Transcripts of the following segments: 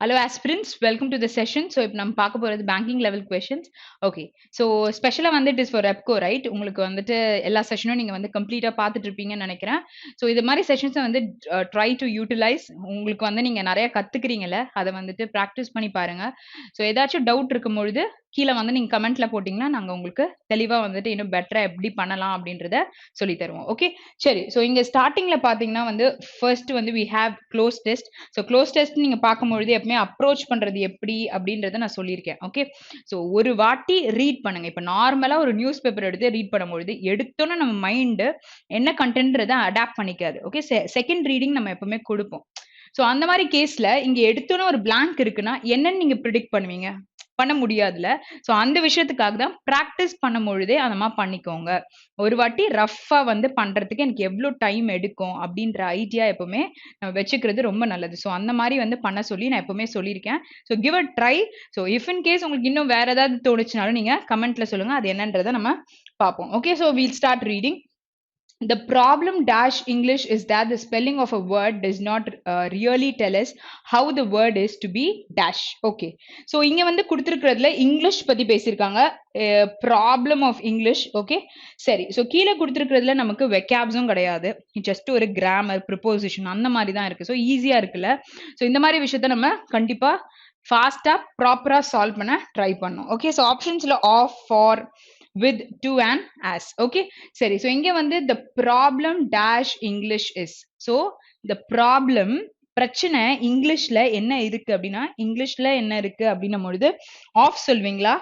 Hello aspirants, welcome to the session. So இப்போ நம்ம பார்க்க போறது banking level questions. Okay. So ஸ்பெஷலா வந்து it is for REPCO, right? உங்களுக்கு வந்துட்டு எல்லா செஷனும் நீங்க வந்து கம்ப்ளீட்டா பார்த்துட்டு இருப்பீங்கன்னு நினைக்கிறேன். ஸோ இது மாதிரி செஷன்ஸை வந்து ட்ரை டு யூட்டிலைஸ். உங்களுக்கு வந்து நீங்க நிறைய கத்துக்கிறீங்கல்ல, அதை வந்துட்டு ப்ராக்டிஸ் பண்ணி பாருங்க. ஸோ ஏதாச்சும் டவுட் இருக்கும் பொழுது கீழே வந்து நீங்க கமெண்ட்ல போட்டீங்கன்னா நாங்க உங்களுக்கு தெளிவா வந்துட்டு இன்னும் பெட்டரா எப்படி பண்ணலாம் அப்படின்றத சொல்லி தருவோம். ஓகே, சரி. ஸோ இங்க ஸ்டார்டிங்ல பாத்தீங்கன்னா வந்து ஃபர்ஸ்ட் வந்து we have close test. So close test நீங்க பார்க்கும்பொழுது எப்பவுமே அப்ரோச் பண்றது எப்படி அப்படின்றத நான் சொல்லியிருக்கேன். ஓகே, ஸோ ஒரு வாட்டி ரீட் பண்ணுங்க. இப்போ நார்மலா ஒரு நியூஸ் பேப்பர் எடுத்து ரீட் பண்ணும்பொழுது எடுத்தோன்னே நம்ம மைண்டு என்ன கண்டென்ட்ன்றதை அடாப்ட் பண்ணிக்காது. ஓகே, செகண்ட் ரீடிங் நம்ம எப்பவுமே கொடுப்போம். ஸோ அந்த மாதிரி கேஸ்ல இங்க எடுத்தோன்னே ஒரு blank இருக்குன்னா என்னன்னு நீங்க ப்ரிடிக்ட் பண்ணுவீங்க? பண்ண முடியாதுல. ஸோ அந்த விஷயத்துக்காக தான் ப்ராக்டிஸ் பண்ணும் பொழுதே அந்த மாதிரி பண்ணிக்கோங்க. ஒரு வாட்டி ரஃபா வந்து பண்றதுக்கு எனக்கு எவ்வளோ டைம் எடுக்கும் அப்படின்ற ஐடியா எப்பவுமே நம்ம வச்சுக்கிறது ரொம்ப நல்லது. ஸோ அந்த மாதிரி வந்து பண்ண சொல்லி நான் எப்பவுமே சொல்லியிருக்கேன். So give a try. So if in case உங்களுக்கு இன்னும் வேற ஏதாவது தோணுச்சுனாலும் நீங்க கமெண்ட்ல சொல்லுங்க, அது என்னன்றதை நம்ம பார்ப்போம். Okay, so we'll start reading. The problem dash English is that the spelling of a word does not really tell us how the word is to be dash. Okay, so இங்க வந்து கொடுத்திருக்கிறதுல இங்கிலீஷ் பத்தி பேசியிருக்காங்க, problem of English. Okay, சரி. So கீழே கொடுத்திருக்கிறதுல நமக்கு வெக்காப்ஸும் கிடையாது, just ஒரு grammar preposition அந்த மாதிரி தான் இருக்கு. ஸோ ஈஸியா இருக்குல்ல. ஸோ இந்த மாதிரி விஷயத்த நம்ம கண்டிப்பா ஃபாஸ்டா ப்ராப்பரா சால்வ் பண்ண ட்ரை பண்ணோம். ஓகே, ஸோ ஆப்ஷன்ஸ்ல of, for, with, to and as. Okay, சரி. so இங்க வந்து the problem dash English is. so the problem, பிரச்சனை இங்கிலீஷ்ல என்ன இருக்கு அப்படின்னா, இங்கிலீஷ்ல என்ன இருக்கு அப்படின்னும் பொழுது ஆஃப் சொல்வீங்களா?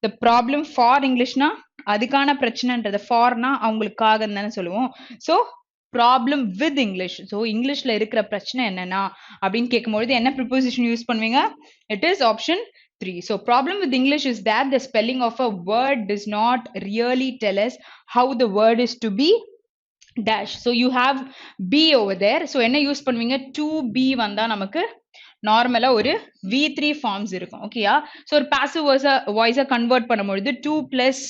the problem for இங்கிலீஷ்னா அதுக்கான பிரச்சனைன்றது, ஃபார்னா அவங்களுக்காக தானே சொல்லுவோம். so problem with English. So இங்கிலீஷ்ல இருக்கிற பிரச்சனை என்னன்னா அப்படின்னு கேட்கும்பொழுது என்ன ப்ரிப்போசிஷன் யூஸ் பண்ணுவீங்க? It is option 3. So problem with English is that the spelling of a word does not really tell us how the word is to be dash. So you have be over there. So என்ன use பண்ணுவீங்க? to be வந்தா நமக்கு நார்மலா ஒரு V3 forms இருக்கும். ஓகேயா? So ஒரு passive வாய்ஸா convert பண்ணும்பொழுது 2 பிளஸ்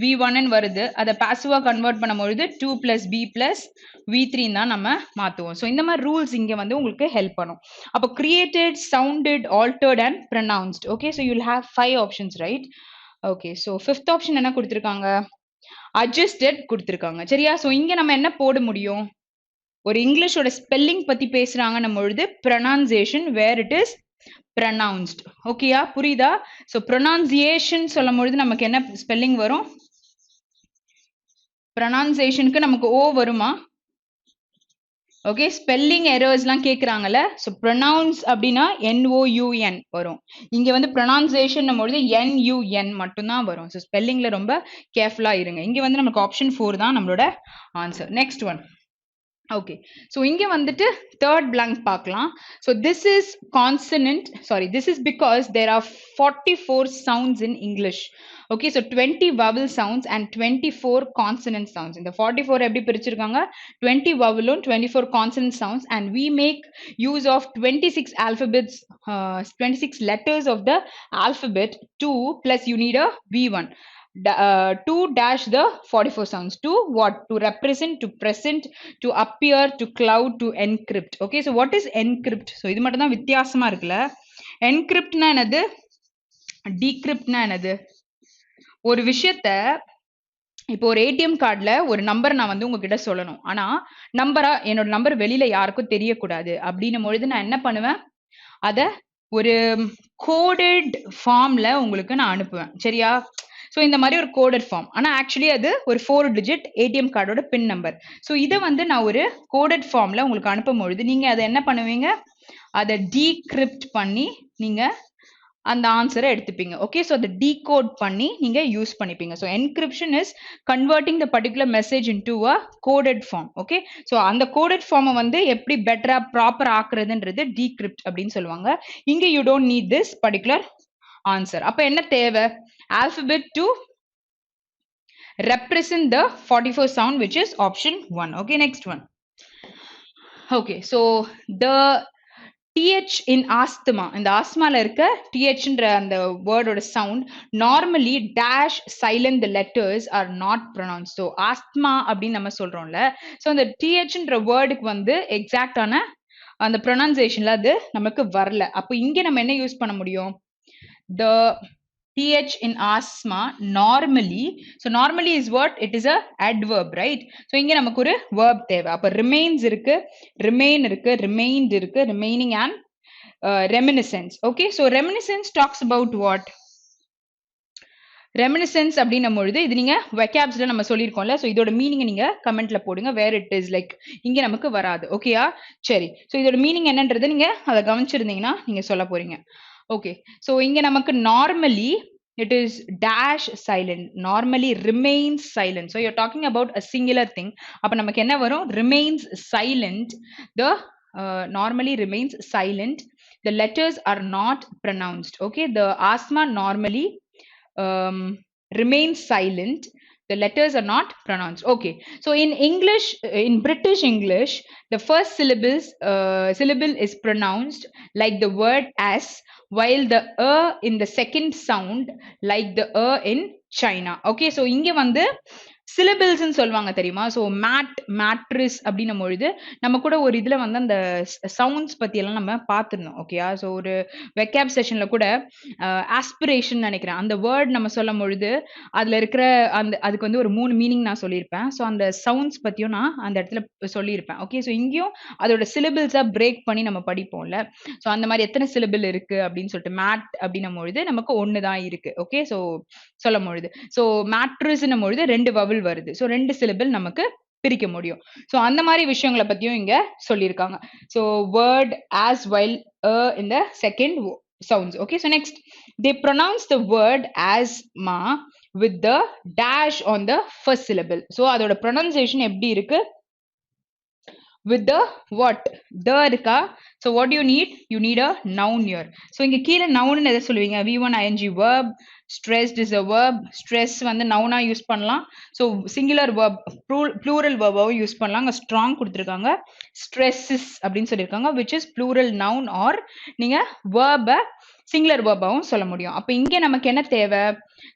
V1 வருது. அதை பாசிவா கன்வெர்ட் பண்ணும்பொழுது 2 பிளஸ் B பிளஸ் V3 தான் நம்ம மாத்துவோம். ஸோ இந்த மாதிரி ரூல்ஸ் இங்க வந்து உங்களுக்கு ஹெல்ப் பண்ணும். அப்போ created, sounded, altered and pronounced. Okay, so you'll have 5 options, right? Okay, so fifth option என்ன கொடுத்துருக்காங்க? அட்ஜஸ்டட் கொடுத்துருக்காங்க. சரியா? ஸோ இங்க நம்ம என்ன போட முடியும்? ஒரு இங்கிலீஷோட ஸ்பெல்லிங் பத்தி பேசுறாங்கன்னும் பொழுது pronunciation where it is pronounced. ஓகேயா? புரியுதா? ஸோ ப்ரொனன்சியேஷன் சொல்லும் பொழுது நமக்கு என்ன ஸ்பெல்லிங் வரும்? ப்ரொனன்சியேஷனுக்கு நமக்கு ஓ வருமா? ஓகே, ஸ்பெல்லிங் எரர்ஸ்லாம் கேட்குறாங்கல்ல. ஸோ ப்ரொனவுன்ஸ் அப்படின்னா NOUN வரும். இங்கே வந்து ப்ரொனன்சியேஷன் பொழுது NUN மட்டும்தான் வரும். ஸோ ஸ்பெல்லிங்ல ரொம்ப கேர்ஃபுல்லாக இருங்க. இங்கே வந்து நமக்கு ஆப்ஷன் 4 தான் நம்மளோட answer. Next one. Okay, so இங்கே வந்துட்டு தேர்ட் blank பார்க்கலாம். So this is consonant, sorry, this is because there are 44 sounds in English. Okay, so 20 vowel sounds and 24 consonant sounds. இந்த 44 எப்படி பிரிச்சிருக்காங்க? 20 vowel 24 consonant sounds, and we make use of 26 alphabets, 26 letters of the alphabet 2 plus you need a V1. To dash the 44 sounds. To what? To represent, to present, to appear, to cloud, to encrypt. Okay, so what is encrypt? So இது மட்டும் தான் வித்தியாசமா இருக்குல்ல. encryptனா என்னது? decryptனா என்னது? ஒரு விஷயத்த, இப்போ ஒரு ஏடிஎம் கார்டில் ஒரு நம்பர் நான் வந்து உங்ககிட்ட சொல்லணும், ஆனா நம்பரா என்னோட நம்பர் வெளியில யாருக்கும் தெரியக்கூடாது அப்படின்னும் பொழுது நான் என்ன பண்ணுவேன்? அதை ஒரு கோடட் ஃபார்ம்ல உங்களுக்கு நான் அனுப்புவேன். சரியா? ஸோ இந்த மாதிரி ஒரு கோடட் ஃபார்ம், ஆனால் ஆக்சுவலி அது ஒரு 4 டிஜிட் ஏடிஎம் கார்டோட பின் நம்பர். ஸோ இதை வந்து நான் ஒரு கோடட் ஃபார்ம்ல உங்களுக்கு அனுப்பும் பொழுது நீங்க அதை என்ன பண்ணுவீங்க? அதை டீக்ரிப்ட் பண்ணி நீங்க அந்த ஆன்சரை எடுத்துப்பீங்க. ஓகே, ஸோ அதை டீகோட் பண்ணி நீங்க யூஸ் பண்ணிப்பீங்க. So encryption is converting the particular message into a coded form. Okay, so அந்த கோடட் ஃபார்மை வந்து எப்படி பெட்டரா ப்ராப்பர் ஆக்குறதுன்றது டீக்ரிப்ட் அப்படின்னு சொல்லுவாங்க. இங்க you don't need this particular answer. அப்ப என்ன தேவை? alphabet to represent the 44 sound, which is option 1. Okay, next one. Okay, so the TH in asthma, இந்த ஆஸ்மால இருக்க THன்ற அந்த வேர்டோட sound normally dash silent the letters are not pronounced. So asthma அப்படின்னு நம்ம சொல்றோம்ல, ஸோ அந்த THன்ற வேர்டுக்கு வந்து எக்ஸாக்டான அந்த ப்ரொனன்சியேஷன்ல அது நமக்கு வரல. அப்போ இங்க நம்ம என்ன யூஸ் பண்ண முடியும்? The th in asthma normally, so normally is what? It is a adverb, right? So இங்க நமக்கு ஒரு verb தேவை. அப்ப remains இருக்கு, remain இருக்கு, remained இருக்கு, remaining and reminiscence. Okay, so reminiscence talks about what? Reminiscence அப்படின்னும் பொழுது இது நீங்க வெக்காப்ஸ்ல நம்ம சொல்லியிருக்கோம்ல. ஸோ இதோட மீனிங் நீங்க கமெண்ட்ல போடுங்க. வேர் இட் இஸ் லைக் இங்க நமக்கு வராது. ஓகேயா? சரி. ஸோ இதோட மீனிங் என்னன்றது நீங்க அதை கவனிச்சிருந்தீங்கன்னா நீங்க சொல்ல போறீங்க. ஓகே. ஸோ இங்க நமக்கு normally it is dash silent, normally remains silent. So you're talking about a singular thing. அப்ப நமக்கு என்ன வரும்? Remains silent. The normally remains silent. The letters are not pronounced. Okay, the asthma normally remains silent. The letters are not pronounced. Okay, so in English, in British English, the first syllable is pronounced like the word as, while the in the second sound like the in China. Okay, so இங்க வந்து syllables சொல்லுவாங்க தெரியுமா? So matrix அப்படின்னும் பொழுது நம்ம கூட ஒரு இதுல வந்து அந்த சவுண்ட்ஸ் பத்தி எல்லாம் நம்ம பார்த்துருந்தோம். ஓகேயா? ஸோ ஒரு வெக்காப் செஷன்ல கூட ஆஸ்பிரேஷன் நினைக்கிறேன் அந்த வேர்ட் நம்ம சொல்லும் பொழுது அதுல இருக்கிற அந்த அதுக்கு வந்து ஒரு 3 மீனிங் நான் சொல்லியிருப்பேன். ஸோ அந்த சவுண்ட்ஸ் பத்தியும் நான் அந்த இடத்துல சொல்லியிருப்பேன். ஓகே, ஸோ இங்கேயும் அதோட சிலபிள்ஸா பிரேக் பண்ணி நம்ம படிப்போம்ல. ஸோ அந்த மாதிரி எத்தனை சிலபிள் இருக்கு அப்படின்னு சொல்லிட்டு மேட் அப்படின்னும் பொழுது நமக்கு 1 தான் இருக்கு. ஓகே, ஸோ சொல்லும் பொழுது ஸோ மேட்ரிஸ்ன்னும் பொழுது 2 வவல் வருது. ஸோ 2 சிலபிள் நமக்கு பிரிக்க முடியும். ஸோ அந்த மாதிரி விஷயங்களை பத்தியும் இங்க சொல்லியிருக்காங்க. So word as while in the second sounds. Okay, so next they pronounce the word asthma with the dash on the first syllable. So அதோட pronunciation எப்படி இருக்கு? With the what? The இருக்கா? So what do you need? You need a noun here. So இங்க கீழே noun எதை சொல்லுவீங்க? V1 ing verb, stressed is a verb. Stress வந்து noun use பண்ணலாம். So singular verb, plural verb use பண்ணலாம். அங்க strong கொடுத்திருக்காங்க. Stresses அப்படின்னு சொல்லியிருக்காங்க, which is plural noun, or நீங்க verb சிங்குலர் வேர்பாவும் சொல்ல முடியும். அப்ப இங்க நமக்கு என்ன தேவை?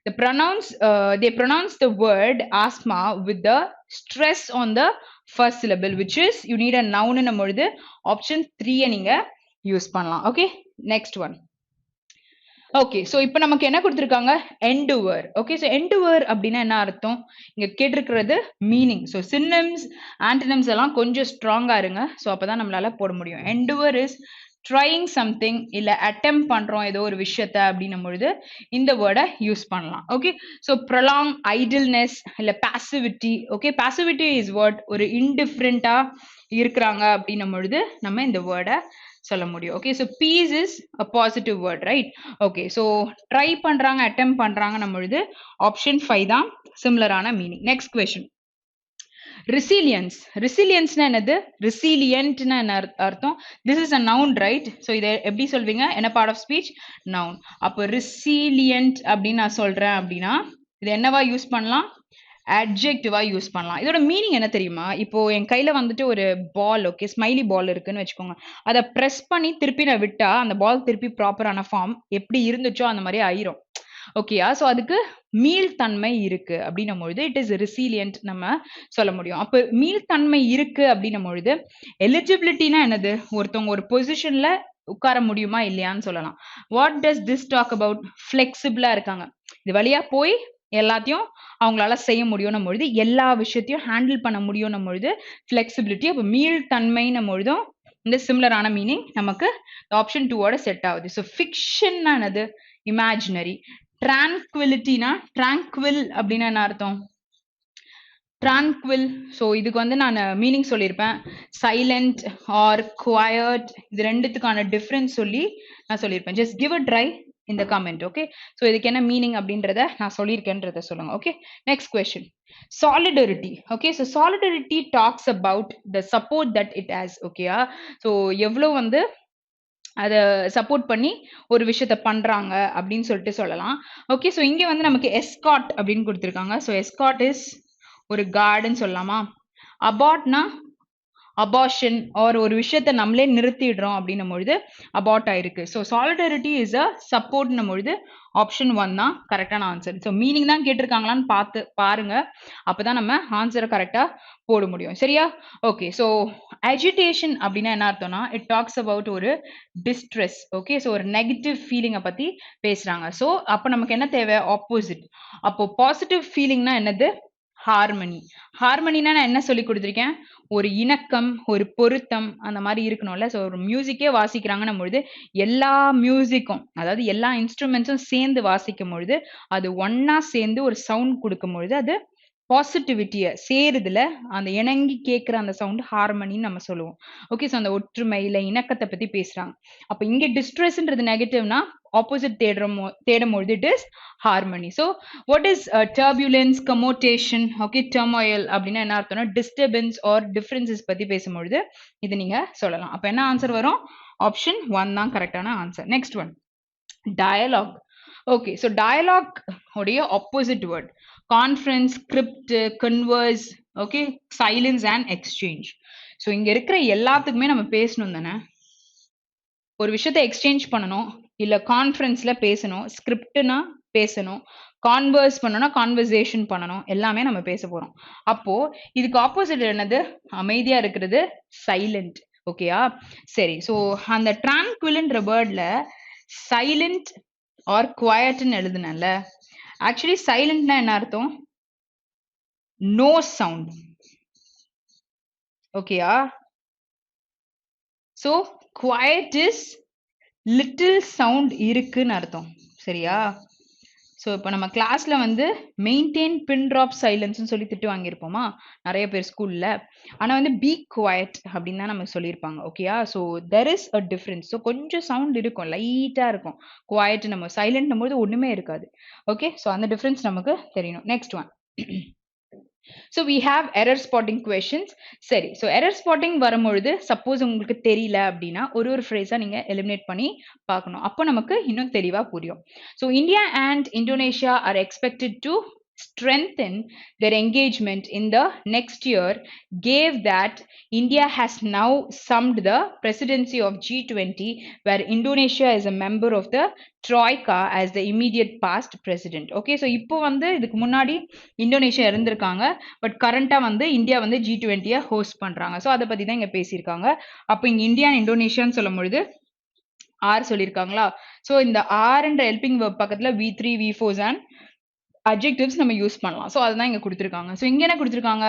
They pronounce the word asthma with the stress on the first syllable, which is you need a noun ன்னும் பொழுது ஆப்ஷன் 3 நீங்க யூஸ் பண்ணலாம். Okay, next one. Okay, so இப்போ நமக்கு என்ன கொடுத்துருக்காங்க? endeavor. ஓகே, ஸோ endeavor அப்படின்னா என்ன அர்த்தம்? இங்க கேட்டிருக்கிறது மீனிங். ஸோ சினம்ஸ் ஆன்டனிம்ஸ் எல்லாம் கொஞ்சம் ஸ்ட்ராங்கா இருங்க. ஸோ அப்பதான் நம்மளால போட முடியும். endeavor is ட்ரைங் சம்திங், இல்ல அட்டெம்ப்ட் பண்றோம் ஏதோ ஒரு விஷயத்த அப்படின்னும் பொழுது இந்த வேர்டை யூஸ் பண்ணலாம். ஓகே, ஸோ ப்ரொலாங் ஐடில்னஸ் இல்ல பாசிவிட்டி. ஓகே, பாசிவிட்டி இஸ் வேர்ட் ஒரு இன்டிஃபரண்டா இருக்கிறாங்க அப்படின்னும் பொழுது நம்ம இந்த வேர்டை சொல்ல முடியும். Okay, so peace is a positive word, right? Okay, so try பண்றாங்க அட்டெம்ப்ட் பண்றாங்கன்னும் பொழுது ஆப்ஷன் 5 தான் சிமிலரான meaning. Next question. resilience. resilience னா என்னது? resilient னா என்ன அர்த்தம்? this is a noun, right? so இத எப்படி சொல்வீங்க? என்ன part of speech? noun. அப்ப resilient அப்படின்னு நான் சொல்றேன் அப்படின்னா இது என்னவா யூஸ் பண்ணலாம்? adjective யூஸ் பண்ணலாம். இதோட மீனிங் என்ன தெரியுமா? இப்போ என் கையில வந்துட்டு ஒரு பால், ஓகே, ஸ்மைலி பால் இருக்குன்னு வச்சுக்கோங்க. அதை பிரஸ் பண்ணி திருப்பி நான் விட்டா அந்த பால் திருப்பி ப்ராப்பரான ஃபார்ம் எப்படி இருந்துச்சோ அந்த மாதிரி ஆயிரும். ஓகேயா? ஸோ அதுக்கு மீள்தன்மை இருக்கு அப்படின்னும் பொழுது இட் இஸ் ரெசிலியன்ட் நம்ம சொல்ல முடியும். அப்ப மீள்தன்மை இருக்கு அப்படின்னும் பொழுது எலிஜிபிலிட்டினா என்னது? ஒருத்தவங்க ஒரு பொசிஷன்ல உட்கார முடியுமா இல்லையான்னு சொல்லலாம். What does this talk about? ஃபிளெக்சிபிளா இருக்காங்க, இது வழியா போய் எல்லாத்தையும் அவங்களால செய்ய முடியும் பொழுது, எல்லா விஷயத்தையும் ஹேண்டில் பண்ண முடியும் பொழுது ஃபிளெக்சிபிலிட்டி. அப்ப மீள்தன்மைன்னும் பொழுதும் இந்த சிமிலரான மீனிங் நமக்கு ஆப்ஷன் 2 செட் ஆகுது. ஸோ ஃபிக்ஷன் என்னது? இமேஜினரி. tranquility-னா tranquil அப்படின்னா என்ன அர்த்தம்? tranquil. ஸோ இதுக்கு வந்து நான் மீனிங் சொல்லியிருப்பேன். சைலண்ட் ஆர் குவயட், இது ரெண்டுத்துக்கான டிஃப்ரென்ஸ் சொல்லி நான் சொல்லியிருப்பேன். Just give a try in the comment. Okay, so இதுக்கு என்ன மீனிங் அப்படின்றத நான் சொல்லியிருக்கேன்றத சொல்லுங்க. Okay, next question. solidarity. Okay, so solidarity talks about the support that it has. ஓகேயா? ஸோ எவ்வளோ வந்து அதை சப்போர்ட் பண்ணி ஒரு விஷயத்த பண்றாங்க அப்படின்னு சொல்லிட்டு சொல்லலாம். ஓகே, ஸோ இங்க வந்து நமக்கு எஸ்காட் அப்படின்னு கொடுத்துருக்காங்க. ஸோ எஸ்காட் இஸ் ஒரு கார்டுன்னு சொல்லலாமா? அபாட்னா அபார்ஷன் ஆர் ஒரு விஷயத்த நம்மளே நிறுத்திடுறோம் அப்படின்னும் பொழுது அபார்ட் ஆயிருக்கு. ஸோ சாலிடாரிட்டி இஸ் அ சப்போர்ட்னும் பொழுது ஆப்ஷன் 1 தான் கரெக்டான ஆன்சர். ஸோ மீனிங் தான் கேட்டிருக்காங்களான்னு பார்த்து பாருங்க. அப்பதான் நம்ம ஆன்சரை கரெக்டா போட முடியும். சரியா? ஓகே. ஸோ அஜிடேஷன் அப்படின்னா என்ன அர்த்தம்னா இட் டாக்ஸ் அபவுட் ஒரு டிஸ்ட்ரெஸ். ஓகே. ஸோ ஒரு நெகட்டிவ் ஃபீலிங்கை பத்தி பேசுறாங்க. ஸோ அப்போ நமக்கு என்ன தேவை? ஆப்போசிட். அப்போ பாசிட்டிவ் ஃபீலிங்னா என்னது? ஹார்மனி. ஹார்மனினா நான் என்ன சொல்லி கொடுத்துருக்கேன்? ஒரு இணக்கம், ஒரு பொருத்தம் அந்த மாதிரி இருக்கணும்ல. ஸோ ஒரு மியூசிக்கே வாசிக்கிறாங்கன்னும் பொழுது எல்லா மியூசிக்கும், அதாவது எல்லா இன்ஸ்ட்ருமெண்ட்ஸும் சேர்ந்து வாசிக்கும் பொழுது அது ஒன்னா சேர்ந்து ஒரு சவுண்ட் கொடுக்கும் பொழுது அது பாசிட்டிவிட்டிய சேருதுல அந்த இணங்கி கேட்கிற அந்த சவுண்ட் ஹார்மனின்னு நம்ம சொல்லுவோம். ஓகே. ஸோ அந்த ஒற்றுமை இல்ல இணக்கத்தை பத்தி பேசுறாங்க. அப்ப இங்க டிஸ்ட்ரெஸ்ன்றது நெகட்டிவ்னா ஆப்போசிட் தேடும்பொழுது it is harmony. So what is turbulence, commotion, okay, turmoil அப்படின்னா என்ன அர்த்தம்னா டிஸ்டர்பன்ஸ் ஆர் டிஃபரன்சஸ் பத்தி பேசும்பொழுது இது நீங்க சொல்லலாம். அப்ப என்ன ஆன்சர் வரும்? ஆப்ஷன் 1 தான் கரெக்டான answer. Next one, dialogue. Okay. So dialogue உடைய opposite word conference, script, converse, okay, silence and exchange. So இங்க இருக்கிற எல்லாத்துக்குமே நம்ம பேசணும் தானே? ஒரு விஷயத்த எக்ஸ்சேஞ்ச் பண்ணணும், இல்ல கான்ஃபரன்ஸ்ல பேசணும், ஸ்கிரிப்ட்னா பேசணும், கான்வர்ஸ் பண்ணணும், கான்வர்சேஷன் பண்ணணும், எல்லாமே நம்ம பேச போறோம். அப்போ இதுக்கு ஆப்போசிட் என்னது? அமைதியா இருக்கிறது சைலண்ட். ஓகேயா? சரி. ஸோ அந்த ட்ராங்குவில்ன்ற வேர்ட்ல சைலண்ட் ஆர் குவாய்ட்னு எழுதுனல. ஆக்சுவலி சைலண்ட்னா என்ன அர்த்தம்? No sound. ஓகேயா? So quiet is little sound இருக்குன்னு அர்த்தம். சரியா? ஸோ இப்போ நம்ம கிளாஸ்ல வந்து மெயின்டைன் பின் ட்ராப் சைலன்ஸ்னு சொல்லி திட்டு வாங்கியிருப்போமா நிறைய பேர் ஸ்கூல்ல. ஆனால் வந்து பி குவாய்ட் அப்படின்னு தான் நம்ம சொல்லியிருப்பாங்க. ஓகேயா? So there is a difference. So கொஞ்சம் சவுண்ட் இருக்கும், லைட்டாக இருக்கும். குவாய்ட் நம்ம சைலண்ட்னும் போது ஒன்றுமே இருக்காது. ஓகே. ஸோ அந்த டிஃப்ரென்ஸ் நமக்கு தெரியணும். Next one. So we have error spotting questions. சரி. So error spotting வரும்பொழுது சப்போஸ் உங்களுக்கு தெரியல அப்படின்னா ஒரு ஃப்ரேஸா நீங்க எலிமினேட் பண்ணி பார்க்கணும். அப்போ நமக்கு இன்னும் தெளிவா புரியும். So India and Indonesia are expected to strengthen their engagement in the next year, gave that India has now summed the presidency of G20, where Indonesia is a member of the Troika as the immediate past president. Okay, so இப்போ வந்து இதுக்கு முன்னாடி Indonesia இருந்திருக்காங்க. But கரண்டா வந்து India வந்து G20 host பண்றாங்க. So அதை பத்தி தான் இங்க பேசியிருக்காங்க. அப்போ இங்க இந்தியா அண்ட் இந்தோனேஷியான்னு சொல்லும் பொழுது ஆர் சொல்லியிருக்காங்களா? ஸோ இந்த ஆர் என்ற ஹெல்பிங் வெர்ப் பக்கத்துல V3, V4 அண்ட் அட்ஜெக்டிவ்ஸ் நம்ம யூஸ் பண்ணலாம். ஸோ அதுதான் இங்க கொடுத்துருக்காங்க. ஸோ இங்க என்ன கொடுத்துருக்காங்க?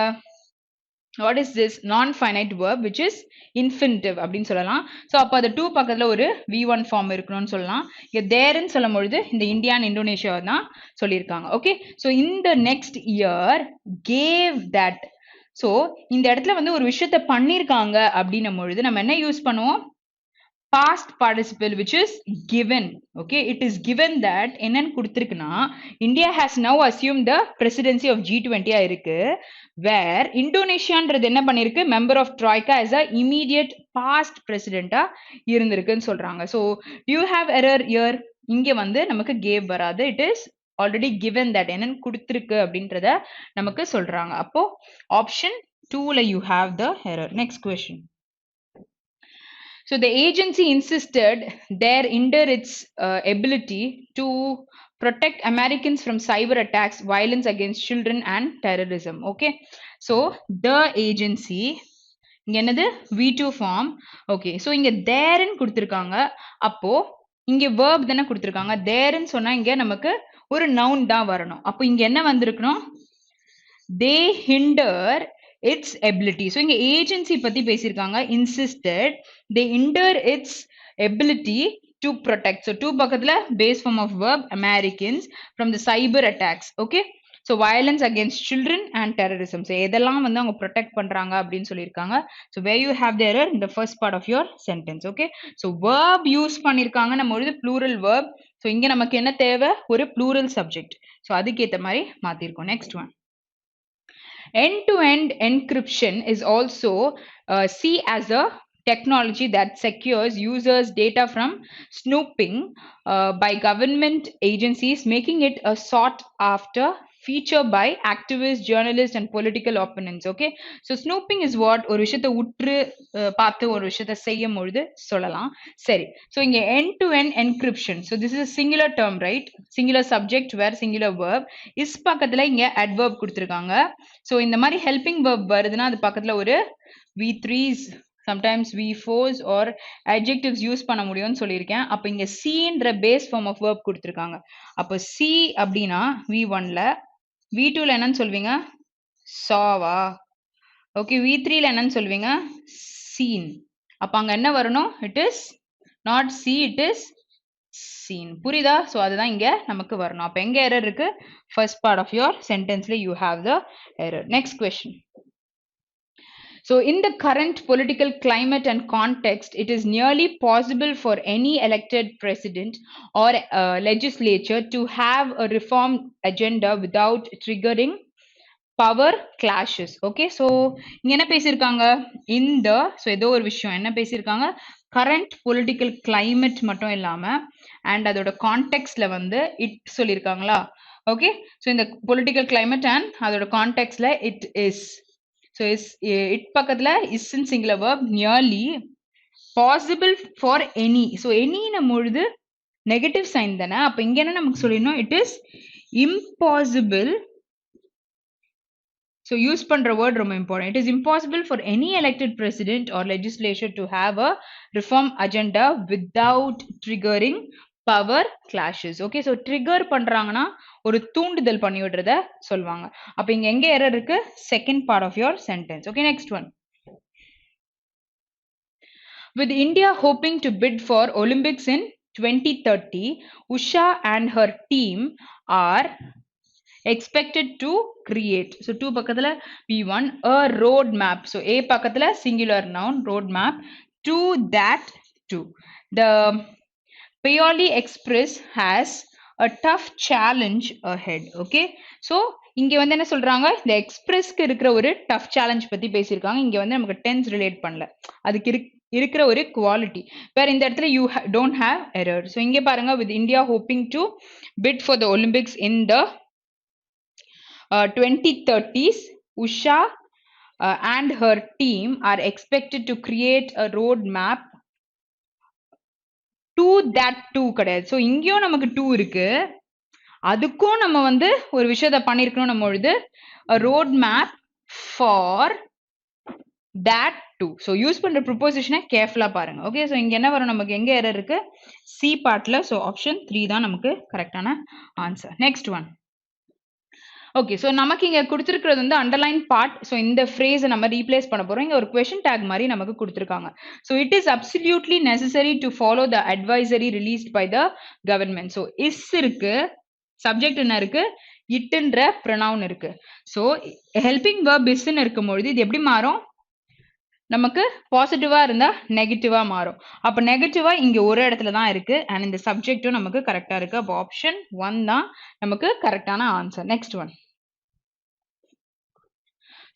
What is this? Non finite verb which is infinitive அப்படின்னு சொல்லலாம். ஸோ அப்போ அது 2 பக்கத்தில் ஒரு V1 ஃபார்ம் இருக்கணும்னு சொல்லலாம். இங்கே தேர்ன்னு சொல்லும் பொழுது இந்த இந்தியா அண்ட் இந்தோனேஷியா தான் சொல்லியிருக்காங்க. ஓகே. ஸோ இந்த next year cave that. So இந்த இடத்துல வந்து ஒரு விஷயத்த பண்ணியிருக்காங்க அப்படின்னும் பொழுது நம்ம என்ன யூஸ் பண்ணுவோம்? past participle which is given. Okay, it is given that என்னன்னு கொடுத்திருக்குன்னா India has now assumed the presidency of G20 இருக்கு, where Indonesiaன்றது என்ன பண்ணிருக்கு? member of Troika as a immediate past president இருந்திருக்குன்னு சொல்றாங்க. So do you have error here? இங்க வந்து நமக்கு gave வராது. It is already given that என்னன்னு கொடுத்திருக்கு அப்படின்றத நமக்கு சொல்றாங்க. அப்போ option 2ல you have the error. Next question. So the agency insisted there under its ability to protect Americans from cyber attacks, violence against children and terrorism. Okay. So the agency இங்க என்னது? V2 form. Okay. So இங்க thereன்னு கொடுத்திருக்காங்க. அப்போ இங்க verb தானே கொடுத்திருக்காங்க. thereன்னு சொன்னா இங்க நமக்கு ஒரு noun தான் வரணும். அப்போ இங்க என்ன வந்திருக்கணும்? They hinder its ability. So இங்க agency பத்தி பேசியிருக்காங்க. insisted they hinder its ability to protect. So 2 பக்கத்துல base form of verb Americans from the cyber attacks. Okay. So violence against children and terrorism. So எதெல்லாம் வந்து அவங்க protect பண்றாங்க அப்படின்னு சொல்லியிருக்காங்க. So where you have the error in the first part of your sentence. Okay. So verb use பண்ணியிருக்காங்க நம்ம ஒரு plural verb. So இங்க நமக்கு என்ன தேவை? ஒரு plural subject. So அதுக்கேத்த மாதிரி மாத்திருக்கோம். Next one. End-to-end encryption is also seen as a technology that secures users' data from snooping by government agencies, making it a sought-after feature by activists, journalists and political opponents. Okay, so snooping is what ஒரு விஷயத்தை உற்று பார்த்து ஒரு விஷயத்தை செய்யும் பொழுது சொல்லலாம். சரி, so இங்க end to end encryption, so this is a singular term, right? Singular subject where singular verb. is பக்கத்துல இங்க adverb கொடுத்திருக்காங்க. so இந்த மாதிரி helping verb வருதுன்னா அது பக்கத்துல ஒரு v3s, sometimes v4s or adjectives use பண்ண முடியும்னு சொல்லியிருக்கேன். அப்ப இங்க cன்ற base form of verb கொடுத்திருக்காங்க. அப்ப c அப்படின்னா v1ல, v2ல என்னன்னு சொல்வீங்க? sawவா? ஓகே, v3ல என்னன்னு சொல்வீங்க? seen. அப்ப அங்க என்ன வரணும்? it is not see, it is seen. புரியுதா? so அதுதான் இங்க நமக்கு வரணும். அப்ப எங்க error இருக்கு? first part of your sentenceல you have the error. Next question. So in the current political climate and context, it is nearly possible for any elected president or legislature to have a reform agenda without triggering power clashes. Okay, so இங்க என்ன பேசியிருக்காங்க? இந்த so ஏதோ ஒரு விஷயம் என்ன பேசியிருக்காங்க? current political climate மட்டும் இல்லாம and அதோட contextல வந்து it சொல்லியிருக்காங்களா? Okay, so இந்த political climate and அதோட contextல it is. so is it பக்கத்துல is in singular verb, nearly possible for any. so any நம்ம பொழுது negative sign தானே, அப்ப இங்க என்ன நமக்கு சொல்லிடணும்? it is impossible. so use பண்ற word ரொம்ப important. it is impossible for any elected president or legislature to have a reform agenda without triggering power clashes. okay, so trigger பண்றாங்கன்னா ஒரு தூண்டுதல் பண்ணி விடுறத சொல்வாங்க. அப்ப இங்க எங்க error இருக்கு? second part of your sentence. okay, next one. with India hoping to bid for Olympics in 2030, Usha and her team are expected to create. so 2 பக்கத்துல v1 a road map. so a பக்கத்துல singular noun road map to that to. the Paoli Express has a tough challenge ahead. okay, so இங்க வந்து என்ன சொல்றாங்க? இந்த எக்ஸ்பிரஸ்க்கு இருக்கிற ஒரு tough challenge பத்தி பேசியிருக்காங்க. இங்க வந்து நமக்கு டென்ஸ் ரிலேட் பண்ணல, அதுக்கு இருக்கிற ஒரு குவாலிட்டி வேற. இந்த இடத்துல you don't have error. so இங்க பாருங்க, with India hoping to bid for the Olympics in the 2030s, Usha and her team are expected to create a road map to that to கிடையாது. so இங்கேயும் நமக்கு to இருக்கு, அதுக்கும் நம்ம வந்து ஒரு விஷயத்தை பண்ணிருக்கணும். நம்ம பொழுது a road map for that to. so use பண்ற ப்ரிப்போசிஷனை கேர்ஃபுல்லா பாருங்க. ஓகே, so இங்க என்ன வரும்? நமக்கு எங்க எரர் இருக்கு? சி பார்ட்ல. so ஆப்ஷன் 3 தான் நமக்கு கரெக்டான answer. Next one. Okay, so நமக்கு இங்க கொடுத்துருக்கிறது வந்து அண்டர்லைன் பார்ட். ஸோ இந்த ஃப்ரேஸை நம்ம ரீப்ளேஸ் பண்ண போறோம். இங்க ஒரு கொஸ்டின் டேக் மாதிரி நமக்கு கொடுத்துருக்காங்க. So it is absolutely necessary to follow the advisory released by the government. So is இருக்கு, சப்ஜெக்ட் என்ன இருக்கு? இட்டுன்ற ப்ரொனவுன் இருக்கு. ஸோ ஹெல்பிங் வெர்ப் இஸ்ன்னு இருக்கும்பொழுது இது எப்படி மாறும்? நமக்கு பாசிட்டிவா இருந்தா நெகட்டிவா மாறும். அப்ப நெகட்டிவா இங்க ஒரு இடத்துல தான் இருக்கு அண்ட் இந்த சப்ஜெக்டும் நமக்கு கரெக்டா இருக்கு. அப்போ ஆப்ஷன் 1 தான் நமக்கு கரெக்டான answer. Next one.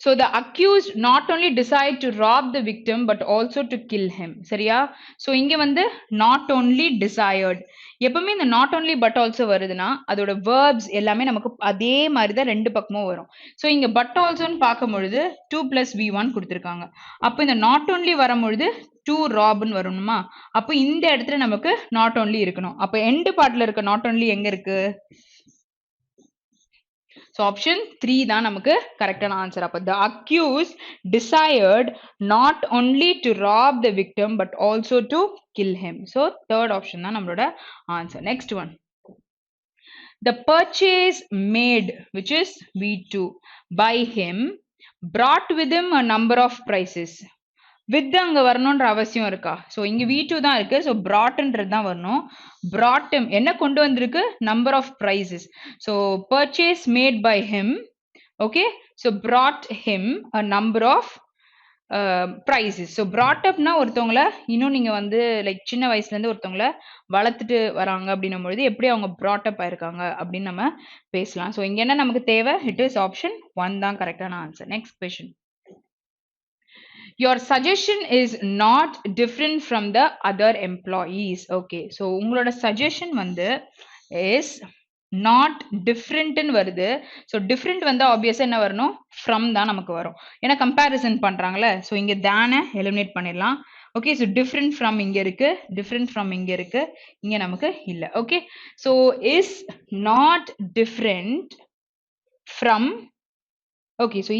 So the accused not only decide to rob the victim but also to kill him. சரியா? so இங்க வந்து not only desired. எப்பவுமே இந்த not only but also வருதுன்னா அதோட verbs எல்லாமே நமக்கு அதே மாதிரி தான் ரெண்டு பக்கமும் வரும். so இங்க but also ன்னு பார்க்கும் பொழுது 2 plus v1 கொடுத்திருக்காங்க. அப்ப இந்த not only வரும்பொழுது to rob ன்னு வரணுமா? அப்ப இந்த இடத்துல நமக்கு not only இருக்கணும். அப்ப end partல இருக்க not only எங்க இருக்கு? So option 3 தான் நமக்கு கரெக்டான ஆன்சர். அப்ப the accused desired not only to rob the victim but also to kill him. So third option தான் நம்மளோட answer. Next one. The purchase made, which is V2, by him brought with him a number of prices. With அங்க வரணும்ன்ற அவசியம் இருக்கா? So இங்க V2 தான் இருக்கு. So brought-ன்றது தான் வரணும். brought him என்ன கொண்டு வந்திருக்கு? number of prices. So purchase made by him. okay, so brought him a number of prices. So brought upனா ஒருத்தவங்கள இன்னும் நீங்க வந்து லைக் சின்ன வயசுல இருந்து ஒருத்தவங்கள வளர்த்துட்டு வராங்க அப்படின்னும் பொழுது எப்படி அவங்க brought up ஆயிருக்காங்க அப்படின்னு நம்ம பேசலாம். ஸோ இங்க என்ன நமக்கு தேவை? இட் இஸ் ஆப்ஷன் 1 தான் கரெக்டான answer. Next question. Your suggestion is not different from the other employees. okay, so உங்களோட suggestion வந்து is not different ன்னு வருது. ஸோ different வந்து ஆப்வியஸா என்ன வரணும், from தான் நமக்கு வரும். ஏன்னா கம்பேரிசன் பண்றாங்கல்ல, ஸோ இங்க தான எலிமினேட் பண்ணிடலாம். ஓகே, ஸோ different from இங்க இருக்கு, different from இங்க இருக்கு, இங்க நமக்கு இல்ல. Okay, so is not different from. Okay, so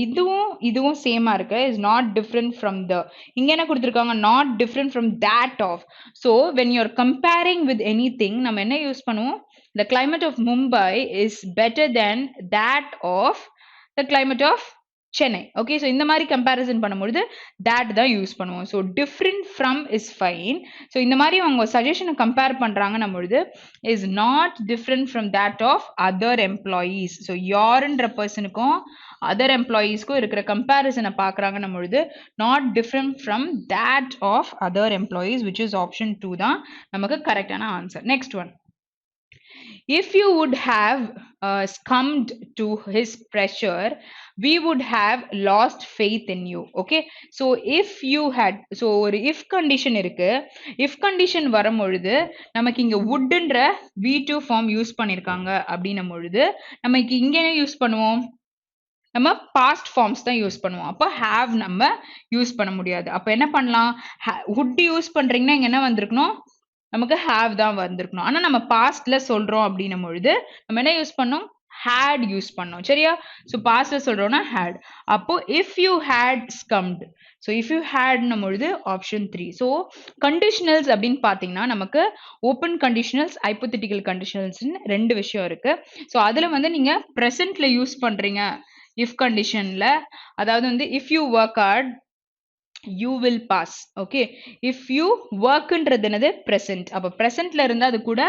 இதுவும் சேமா இருக்கு. is not different from the. இங்க என்ன கொடுத்துருக்காங்க, not different from that of. So when you're comparing with anything, நம்ம என்ன யூஸ் பண்ணுவோம், the climate of Mumbai is better than that of the climate of Chennai. Okay, so இந்த மாதிரி comparison பண்ணும்பொழுது that தான் யூஸ் பண்ணுவோம். So different from is fine. So இந்த மாதிரி அவங்க சஜஷனை கம்பேர் பண்றாங்கன்னும் பொழுது is not different from that of other employees. So யாருன்ற பர்சனுக்கும் அதர் எம்ப்ளாயீஸ்க்கும் இருக்கிற கம்பேரிசனை பார்க்குறாங்கன்னும் பொழுது not different from that of other employees, which is option 2 தான் நமக்கு கரெக்டான answer. Next one, if you would have succumbed to his pressure, we would have lost faith in you. Okay, so if you had, so ஒரு if condition இருக்கு. if condition வரும் பொழுது நமக்கு இங்க wouldன்ற V2 form use பண்ணிருக்காங்க அப்படின்னும் பொழுது நமக்கு இங்க என்ன யூஸ் பண்ணுவோம், நம்ம பாஸ்ட் ஃபார்ம்ஸ் தான் யூஸ் பண்ணுவோம். அப்போ ஹேவ் நம்ம யூஸ் பண்ண முடியாது. அப்போ என்ன பண்ணலாம், would யூஸ் பண்றீங்கன்னா இங்க என்ன வந்திருக்கணும், நமக்கு have தான் வந்திருக்கணும். ஆனா நம்ம பாஸ்ட்ல சொல்றோம் அப்படின்னும் பொழுது நம்ம என்ன யூஸ் பண்ணோம், had யூஸ் பண்ணோம். சரியா, ஸோ பாஸ்ட்ல சொல்றோம்னா had. அப்போ if you had succumbed, so if you had பொழுது ஆப்ஷன் 3. ஸோ கண்டிஷனல்ஸ் அப்படின்னு பார்த்தீங்கன்னா நமக்கு ஓப்பன் கண்டிஷனல்ஸ், ஹைப்போதெட்டிக்கல் கண்டிஷனல்ஸ்னு ரெண்டு விஷயம் இருக்கு. ஸோ அதுல வந்து நீங்க ப்ரெசென்ட்ல யூஸ் பண்றீங்க if conditionல, அதாவது வந்து if you work hard you will pass. okay, if you workன்றது என்னது present. அப்ப presentல இருந்தா அது கூட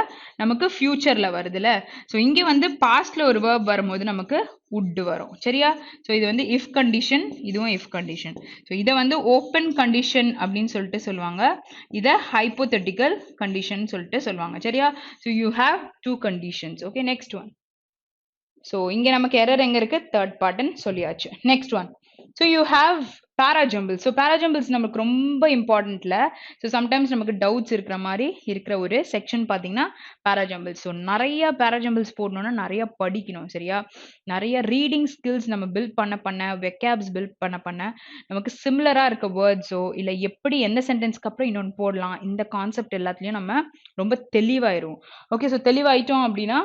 நமக்கு futureல வருதுல. ஸோ இங்க வந்து pastல ஒரு verb வரும்போது நமக்கு would வரும். சரியா, ஸோ இது வந்து if condition, இதுவும் if condition. ஸோ இதை வந்து open condition அப்படின்னு சொல்லிட்டு சொல்லுவாங்க, இதை hypothetical condition சொல்லிட்டு சொல்லுவாங்க. சரியா, so you have two conditions. okay, next one. So இங்க நமக்கு எரர் எங்க இருக்கு, தேர்ட் பார்ட்னு சொல்லியாச்சு. Next one, so you have parajumbles. So parajumbles நமக்கு ரொம்ப இம்பார்ட்டன்ட்ல. ஸோ சம்டைம்ஸ் நமக்கு டவுட்ஸ் இருக்கிற மாதிரி இருக்கிற ஒரு செக்ஷன் பார்த்தீங்கன்னா பேராஜம்பிள்ஸ். ஸோ நிறைய பேராஜம்பிள்ஸ் போடணும்னா நிறைய படிக்கணும். சரியா, நிறைய ரீடிங் ஸ்கில்ஸ் நம்ம பில்ட் பண்ண வெக்காப்ஸ் பில்ட் பண்ண நமக்கு சிமிலரா இருக்க வேர்ட்ஸோ இல்லை எப்படி எந்த சென்டென்ஸ்க்கு அப்புறம் இன்னொன்று போடலாம், இந்த கான்செப்ட் எல்லாத்துலேயும் நம்ம ரொம்ப தெளிவாயிரும். ஓகே, ஸோ தெளிவாயிட்டோம் அப்படின்னா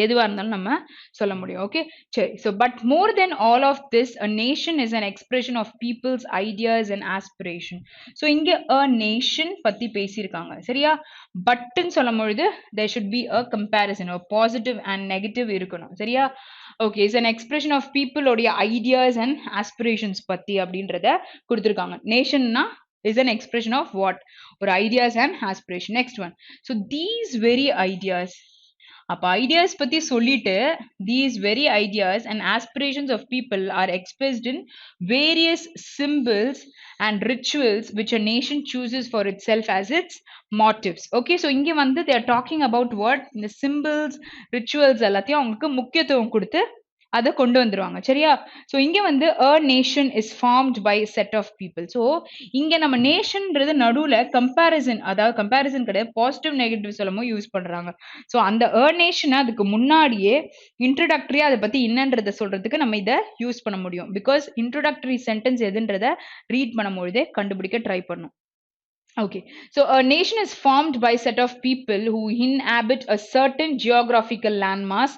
எதுவா இருந்தாலும் நம்ம சொல்ல முடியும். ஓகே, சரி. So but more than all of this, a nation is an expression of people's ideas and aspiration. So இங்க அ நேஷன் பத்தி பேசியிருக்காங்க. சரியா, பட்ன்னு சொல்லும் பொழுது there should be a comparison, a positive and negative இருக்கணும். சரியா, okay, is an expression of people உடைய ideas and aspirations பத்தி அப்படின்றத கொடுத்துருக்காங்க. நேஷன்னா is an expression of what, ஒரு ideas and aspiration. next one, so these very ideas, அப்ப ideas பத்தி சொல்லிட்டு these very ideas and aspirations of people are expressed in various symbols and rituals which a nation chooses for itself as its motives. okay, so இங்க வந்து they are talking about what, இந்த symbols, rituals எல்லாத்தையும் அவங்களுக்கு முக்கியத்துவம் கொடுத்து அதை கொண்டு வந்துருவாங்க. சரியா, ஸோ இங்க வந்து a nation is formed by a set of people. So இங்க நம்ம நேஷன்ன்றது நடுவுல கம்பேரிசன், அதாவது கம்பேரிசன் கிடையாது, பாசிட்டிவ் நெகட்டிவ் சொல்லமோ யூஸ் பண்றாங்க. ஸோ அந்த a nation அதுக்கு முன்னாடியே இன்ட்ரோடக்டரியா அதை பத்தி என்னன்றதை சொல்றதுக்கு நம்ம இதை யூஸ் பண்ண முடியும். பிகாஸ் இன்ட்ரோடக்டரி சென்டென்ஸ் எதுன்றதை ரீட் பண்ணும்பொழுதே கண்டுபிடிக்க ட்ரை பண்ணும். okay, so a nation is formed by a set of people who inhabit a certain geographical landmass,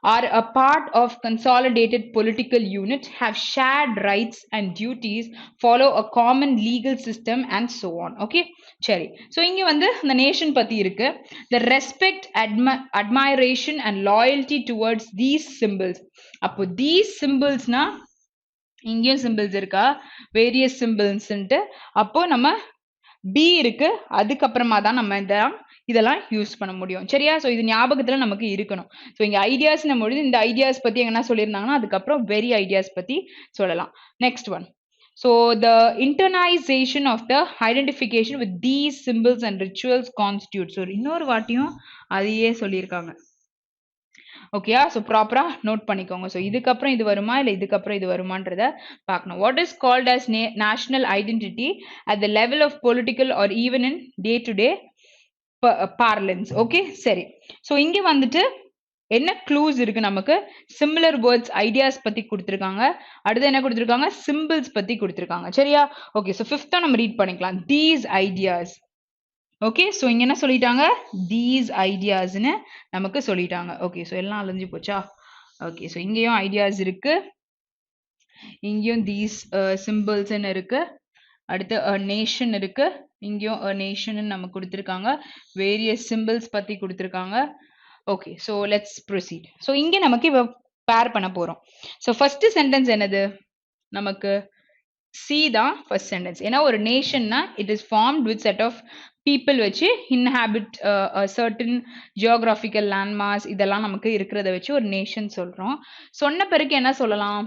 are a part of consolidated political unit, have shared rights and duties, follow a common legal system and so on. okay, சரி. So இங்க வந்து இந்த nation பத்தி இருக்கு. the respect, admiration and loyalty towards these symbols. அப்போ these symbolsனா இங்கேயும் symbols இருக்கா, various symbolsன்ட்டு. அப்போ நம்ம பி இருக்கு, அதுக்கப்புறமா தான் நம்ம இதெல்லாம் யூஸ் பண்ண முடியும். சரியா, ஸோ இது ஞாபகத்துல நமக்கு இருக்கணும். ஸோ இங்க ஐடியாஸ் பொழுது இந்த ஐடியாஸ் பத்தி என்ன சொல்லியிருந்தாங்கன்னா அதுக்கப்புறம் வெரி ஐடியாஸ் பத்தி சொல்லலாம். Next one, so the internalisation of the identification with these symbols and rituals constitute. So இன்னொரு வாட்டியும் அதையே சொல்லியிருக்காங்க. ஓகேயா, ஸோ ப்ராப்பரா நோட் பண்ணிக்கோங்க. ஸோ இதுக்கப்புறம் இது வருமா இல்லை இதுக்கப்புறம் இது வருமானதை பார்க்கணும். What is called as national identity at the level of political or even in day to day parlance. Okay, சரி. ஸோ இங்கே வந்துட்டு என்ன க்ளூஸ் இருக்கு நமக்கு? சிமிலர் வேர்ட்ஸ் ஐடியாஸ் பத்தி கொடுத்திருக்காங்க. அடுத்து என்ன கொடுத்திருக்காங்க? சிம்பிள்ஸ் பத்தி கொடுத்திருக்காங்க. சரியா? ஓகே, சோ 5th நம்ம ரீட் பண்ணிக்கலாம். These ideas. ஓகே, சோ இங்க என்ன சொல்லிட்டாங்க? These ideasனு நமக்கு சொல்லிட்டாங்க. ஓகே, சோ எல்லாம் அழிஞ்சு போச்சா? ஓகே, சோ இங்கேயும் ஐடியாஸ் இருக்கு. இங்கேயும் these symbolsன்னு இருக்கு. அடுத்து a nation இருக்கு. இங்கேயும் a nation நமக்கு கொடுத்திருக்காங்க. வேரியஸ் symbols பத்தி கொடுத்திருக்காங்க. Okay, so let's proceed. So இங்க நமக்கு இப்ப பேர் பண்ண போறோம். So first sentence என்னது? நமக்கு C தான் first sentence. ஏன்னா ஒரு நேஷன்னா it is formed with set of people வச்சு inhabit a certain geographical landmass இதெல்லாம் நமக்கு இருக்கிறத வச்சு ஒரு நேஷன் சொல்றோம். சொன்ன பிறகு என்ன சொல்லலாம்?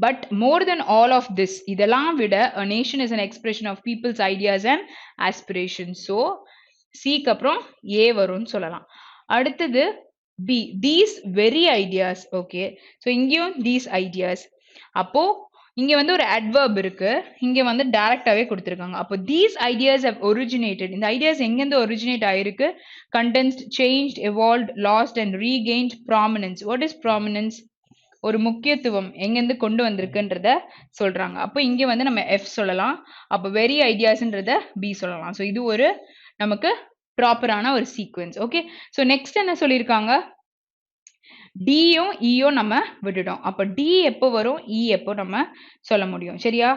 But more than all of this, இதெல்லாம் விட a nation is an expression of people's ideas and aspirations. So Cக்கு அப்புறம் A வரும்னு சொல்லலாம். அடுத்தது B, these very ideas. Okay, so இங்கேயும் these ideas. அப்போ இங்க வந்து ஒரு adverb இருக்கு, இங்க வந்து டைரக்டாவே கொடுத்திருக்காங்க. அப்போ these ideas have originated. இந்த ஐடியாஸ் எங்கேருந்து ஒரிஜினேட் ஆயிருக்கு? Condensed, changed, evolved, lost and regained prominence. What is prominence? ஒரு முக்கியத்துவம் எங்கேருந்து கொண்டு வந்திருக்குன்றத சொல்றாங்க. அப்போ இங்க வந்து நம்ம F சொல்லலாம். அப்போ வெரி ஐடியாஸ்ன்றத B சொல்லலாம். ஸோ இது ஒரு நமக்கு ப்ராப்பரான ஒரு சீக்வென்ஸ். ஓகே, ஸோ நெக்ஸ்ட் என்ன சொல்லியிருக்காங்க? டியும் இயும் நம்ம விட்டுட்டோம். அப்போ டி எப்போ வரும், இ எப்போ நம்ம சொல்ல முடியும்? சரியா?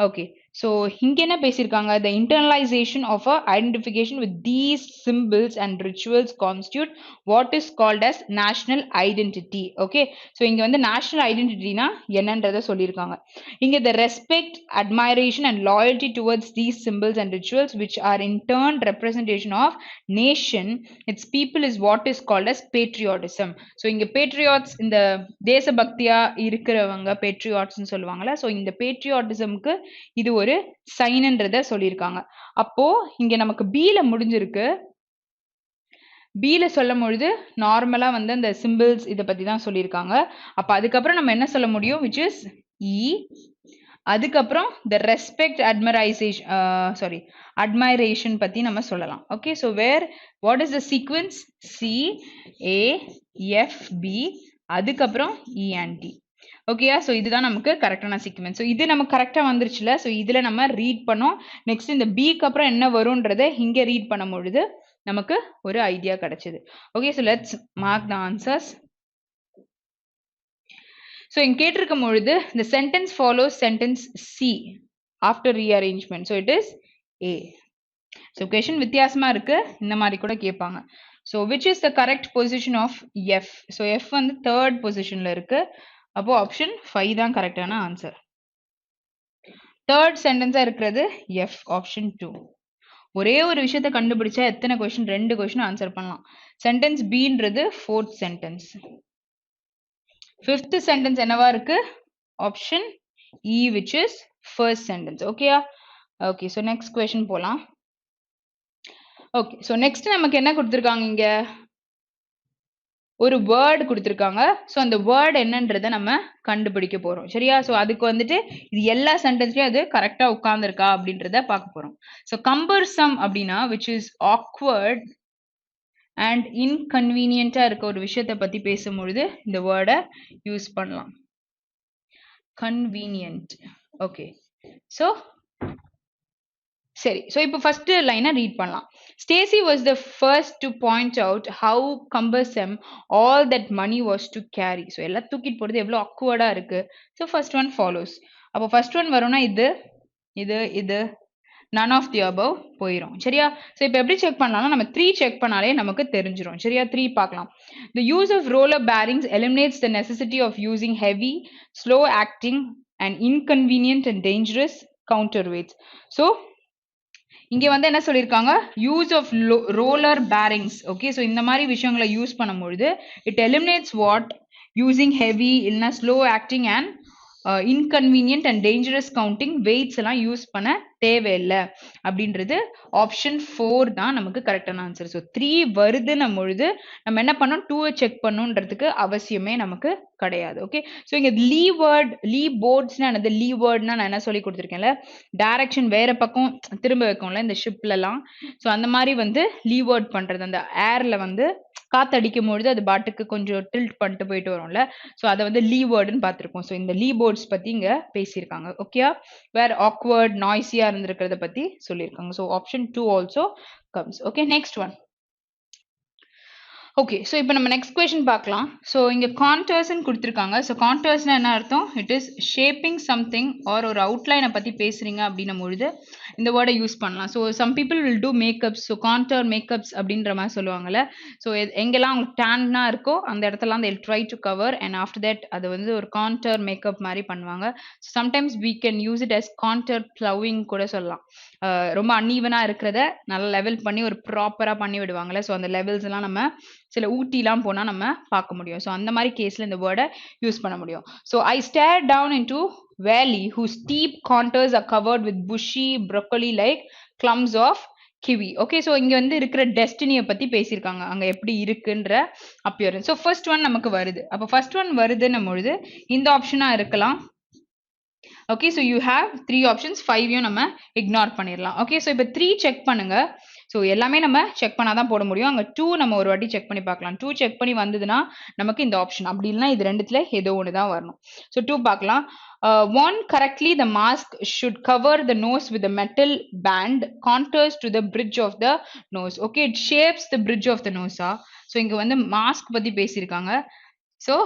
ஓகே, ஸோ இங்க என்ன பேசியிருக்காங்க? The internalization of a identification with these symbols and rituals constitute what is called as national identity. Okay, so இங்க வந்து national identityனா என்னன்றத சொல்லியிருக்காங்க. இங்க the respect, admiration and loyalty towards these symbols and rituals which are in turn representation of nation, its people is what is called as patriotism. So இங்க patriots இந்த தேசபக்தியா இருக்கிறவங்க patriotsன்னு சொல்லுவாங்கல்ல. So இந்த patriotismக்கு இது ஒரு சைன்ன்றத சொல்லியிருக்காங்க. அப்போ இங்க நமக்கு B-ல முடிஞ்சிருக்கு. B-ல சொல்லும் பொழுது நார்மலா வந்து அந்த சிம்பிள்ஸ் இத பத்தி தான் சொல்லியிருக்காங்க. அப்ப அதுக்கப்புறம் நம்ம என்ன சொல்ல முடியும்? which is E. அதுக்கப்புறம் the respect, admiration பத்தி நம்ம சொல்லலாம். Okay, so where what is the sequence? C, A, F, B, அதுக்கப்புறம் E and D. ஓகேயா? ஸோ இதுதான் நமக்கு கரெக்டான சீக்வென்ஸ். ஸோ இது நமக்கு கரெக்டாக வந்துருச்சுல. ஸோ இதில் நம்ம ரீட் பண்ணோம். நெக்ஸ்ட் இந்த பிக்கு அப்புறம் என்ன வரும்ன்றதை இங்கே ரீட் பண்ணும் பொழுது நமக்கு ஒரு ஐடியா கிடைச்சது. Okay, so let's mark the answers. So இங்கே கேட்டிருக்கும் பொழுது the sentence follows sentence C after rearrangement. So it is A. So question வித்தியாசமா இருக்கு, இந்த மாதிரி கூட கேட்பாங்க. So which is the correct position of F? So F வந்து 3rd பொசிஷன்ல இருக்கு. அப்போ ஆப்ஷன் 5 தான் கரெக்டான ஆன்சர். 3rd சென்டென்ஸா இருக்கிறது F, ஆப்ஷன் 2. ஒரே ஒரு விஷயத்தை கண்டுபிடிச்சா எத்தனை கொஸ்டின்? 2 கொஸ்டின் ஆன்சர் பண்ணலாம். சென்டென்ஸ் Bன்றது 4th சென்டென்ஸ். 5th சென்டென்ஸ் என்னவா இருக்கு? Option E, which is first sentence. ஓகேயா? ஓகே, ஸோ நெக்ஸ்ட் கொஸ்டின் போலாம். ஓகே, ஸோ நெக்ஸ்ட் நமக்கு என்ன கொடுத்துருக்காங்க? இங்க ஒரு வேர்டு கொடுத்துருக்காங்க. ஸோ அந்த வேர்டு என்னன்றதை நம்ம கண்டுபிடிக்க போறோம். சரியா? ஸோ அதுக்கு வந்துட்டு இது எல்லா சென்டென்ஸ்லயும் அது கரெக்டா உட்கார்ந்துருக்கா அப்படின்றத பார்க்க போறோம். ஸோ கம்பர்சம் அப்படின்னா which is awkward and inconvenientஆ இருக்க ஒரு விஷயத்தை பத்தி பேசும்பொழுது இந்த வேர்டை யூஸ் பண்ணலாம். கன்வீனியன்ட். ஓகே, ஸோ சரி, ஸோ இப்போ ஃபர்ஸ்ட் லைனை ரீட் பண்ணலாம். Stacy was the first to point out how cumbersome all that money was to carry. So எல்லாம் தூக்கிட்டு போறது எவ்வளோ அக்வர்டா இருக்கு. So first one follows. அப்போ ஃபர்ஸ்ட் ஒன் வரும்னா இது இது இது none of the above போயிடும். சரியா? ஸோ இப்போ எப்படி செக் பண்ணலாம்னா நம்ம 3 செக் பண்ணாலே நமக்கு தெரிஞ்சிடும். சரியா? 3 பார்க்கலாம். The use of roller bearings eliminates the necessity of using heavy, slow acting and inconvenient and dangerous counterweights. So இங்க வந்து என்ன சொல்லியிருக்காங்க? Use of roller bearings. Okay, so இந்த மாதிரி விஷயங்களை யூஸ் பண்ணும்பொழுது it eliminates what? Using heavy இல்லைன்னா slow acting and inconvenient and dangerous counting weights எல்லாம் யூஸ் பண்ண தேவையில்லை அப்படின்றது ஆப்ஷன் 4 தான் நமக்கு கரெக்டான ஆன்சர். ஸோ 3 வருதுன்னும் பொழுது நம்ம என்ன பண்ணோம்? 2 செக் பண்ணுன்றதுக்கு அவசியமே நமக்கு கிடையாது. ஓகே, ஸோ இங்க லீ போர்ட்ஸ்னா என்னது? லீவர்ட்னா நான் என்ன சொல்லி கொடுத்துருக்கேன்ல, டைரக்ஷன் வேற பக்கம் திரும்ப வைக்கும்ல இந்த ஷிப்ல எல்லாம். ஸோ அந்த மாதிரி வந்து லீவர்ட் பண்றது, அந்த ஏர்ல வந்து காத்து அடிக்கும் பொழுது அது பாட்டுக்கு கொஞ்சம் டில்ட் பண்ணிட்டு போயிட்டு வரும்ல. ஸோ அதை வந்து லீவர்டுன்னு பார்த்துருக்கோம். ஸோ இந்த லீபோர்ட்ஸ் பத்தி இங்க பேசியிருக்காங்க. ஓகே, வேர் ஆக்வர்ட் நாய்ஸியா இருந்திருக்கிறத பத்தி சொல்லியிருக்காங்க. So option 2 also comes. Okay, next one. Okay, so இப்போ நம்ம நெக்ஸ்ட் கொஸ்டின் பார்க்கலாம். ஸோ இங்கே கான்டர்ஸ்ன்னு கொடுத்துருக்காங்க. ஸோ கான்டர்ஸ்னா என்ன அர்த்தம்? It is shaping something R ஒரு அவுட்லைனை பற்றி பேசுறீங்க அப்படின்னும் பொழுது இந்த வேர்டை யூஸ் பண்ணலாம். So some people will do makeups. So contour makeups அப்படின்ற மாதிரி சொல்லுவாங்கல்ல. ஸோ எங்கெல்லாம் அவங்களுக்கு டேன்னா இருக்கோ அந்த இடத்துலாம் they try to cover and after that அது வந்து ஒரு கான்டர் மேக்கப் மாதிரி பண்ணுவாங்க. Sometimes we can use it as contour blowing கூட சொல்லலாம். ரொம்ப அன்ஈவனாக இருக்கிறத நல்லா லெவல் பண்ணி ஒரு ப்ராப்பராக பண்ணி விடுவாங்கல்ல. ஸோ அந்த லெவல்ஸ் எல்லாம் நம்ம சில ஊட்டிலாம் போனால் நம்ம பார்க்க முடியும். ஸோ அந்த மாதிரி கேஸில் இந்த வேர்டை யூஸ் பண்ண முடியும். So I stare down in to valley whose steep contours are covered with bushy broccoli like clumps of kiwi. Okay, so இங்கே வந்து இருக்கிற டெஸ்டினியை பற்றி பேசியிருக்காங்க, அங்கே எப்படி இருக்குன்ற அப்பியரன்ஸ். ஸோ ஃபர்ஸ்ட் ஒன் நமக்கு வருது. அப்போ ஃபர்ஸ்ட் ஒன் வருதுன்னும் பொழுது இந்த ஆப்ஷனாக இருக்கலாம். Okay, so you have 3 options, 5யும் நம்ம இக்னோர் பண்ணிடலாம். ஓகே, ஸோ இப்போ 3 செக் பண்ணுங்க. ஸோ எல்லாமே நம்ம செக் பண்ணால் தான் போட முடியும். அங்கே 2 நம்ம ஒரு வாட்டி செக் பண்ணி பார்க்கலாம். 2 செக் பண்ணி வந்ததுன்னா நமக்கு இந்த ஆப்ஷன், அப்படி இல்லைனா இது ரெண்டுத்துல ஏதோ ஒன்று தான் வரணும். ஸோ 2 பார்க்கலாம். 1 correctly the mask should cover the nose with a metal band contours to the bridge of the nose. Okay, it shapes the bridge of the nose. So இங்கே வந்து மாஸ்க் பற்றி பேசியிருக்காங்க. So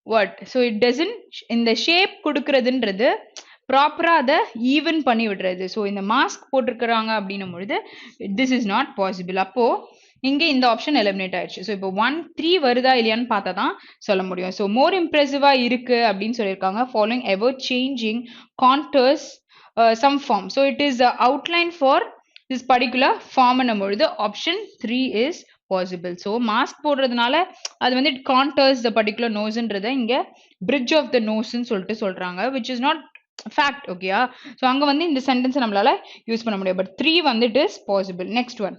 what? So it doesn't, இந்த shape கொடுக்கறதுன்றது ப்ராப்பரா அதை even பண்ணி விடுறது. So இந்த மாஸ்க் போட்டிருக்கிறாங்க அப்படின்னும் பொழுது திஸ் இஸ் நாட் பாசிபிள். அப்போ இங்கே இந்த ஆப்ஷன் எலிமினேட் ஆயிடுச்சு. ஸோ இப்போ 1, 3 வருதா இல்லையான்னு பார்த்தா தான் சொல்ல முடியும். ஸோ மோர் இம்ப்ரெசிவா இருக்கு அப்படின்னு சொல்லியிருக்காங்க. Following ever changing contours some form. So it is outline for this particular ஃபார்ம்னும் பொழுது option 3 is possible. So mask போடுறதுனால அது வந்து இட் கான்டர்ஸ் த பர்டிகுலர் நோஸ்ன்றதை இங்கே பிரிட்ஜ் ஆஃப் த நோஸ்ன்னு சொல்லிட்டு சொல்றாங்க, விச் இஸ் நாட் ஃபேக்ட். ஓகேயா, ஸோ அங்கே வந்து இந்த சென்டென்ஸை நம்மளால யூஸ் பண்ண முடியும். பட் 3 வந்து it is possible. Next one.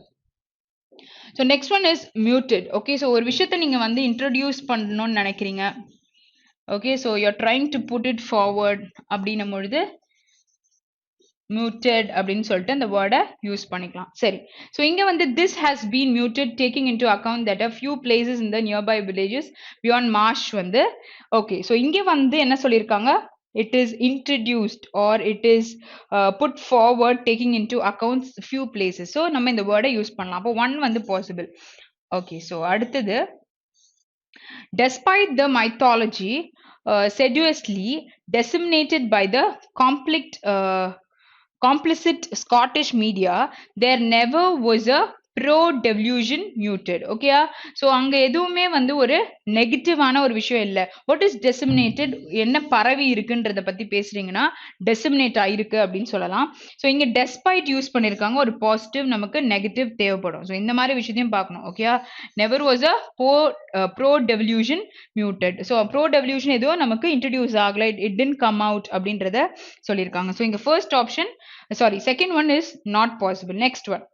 So next one is muted. Okay, so ஒரு விஷயத்தை நீங்கள் வந்து இன்ட்ரடியூஸ் பண்ணணும்னு நினைக்கிறீங்க. Okay, so you're trying to put it forward அப்படின்னும் பொழுது muted அப்படின்னு சொல்லிட்டு அந்த வேர்டை யூஸ் பண்ணிக்கலாம். சரி, ஸோ இங்கே வந்து this has been muted taking into account that a few places in the nearby villages beyond marsh வந்து ஓகே. ஸோ இங்கே வந்து என்ன சொல்லியிருக்காங்க? It is introduced or it is put forward taking into account few places. So நம்ம இந்த வேர்டை use பண்ணலாம். அப்போ 1 வந்து பாசிபிள். ஓகே, ஸோ அடுத்தது despite the mythology sedulously disseminated by the complicit Scottish media, there never was a pro-delusion muted. ஓகேயா, so அங்கே எதுவுமே வந்து ஒரு நெகட்டிவான ஒரு விஷயம் இல்லை. வாட் இஸ் டெசிமினேட்டட், என்ன பரவி இருக்குன்றத பற்றி பேசுறீங்கன்னா டெசிமினேட் ஆயிருக்கு அப்படின்னு சொல்லலாம். ஸோ இங்கே டெஸ்பைட் யூஸ் பண்ணியிருக்காங்க, ஒரு பாசிட்டிவ் நமக்கு நெகட்டிவ் தேவைப்படும். ஸோ இந்த மாதிரி விஷயத்தையும் பார்க்கணும். ஓகேயா, never was a pro-delusion muted. So pro-delusion எதுவும் நமக்கு இன்ட்ரடியூஸ் ஆகலை, இட் didn't come out அப்படின்றத சொல்லியிருக்காங்க. ஸோ இங்கே first option, sorry second one is not possible. Next one.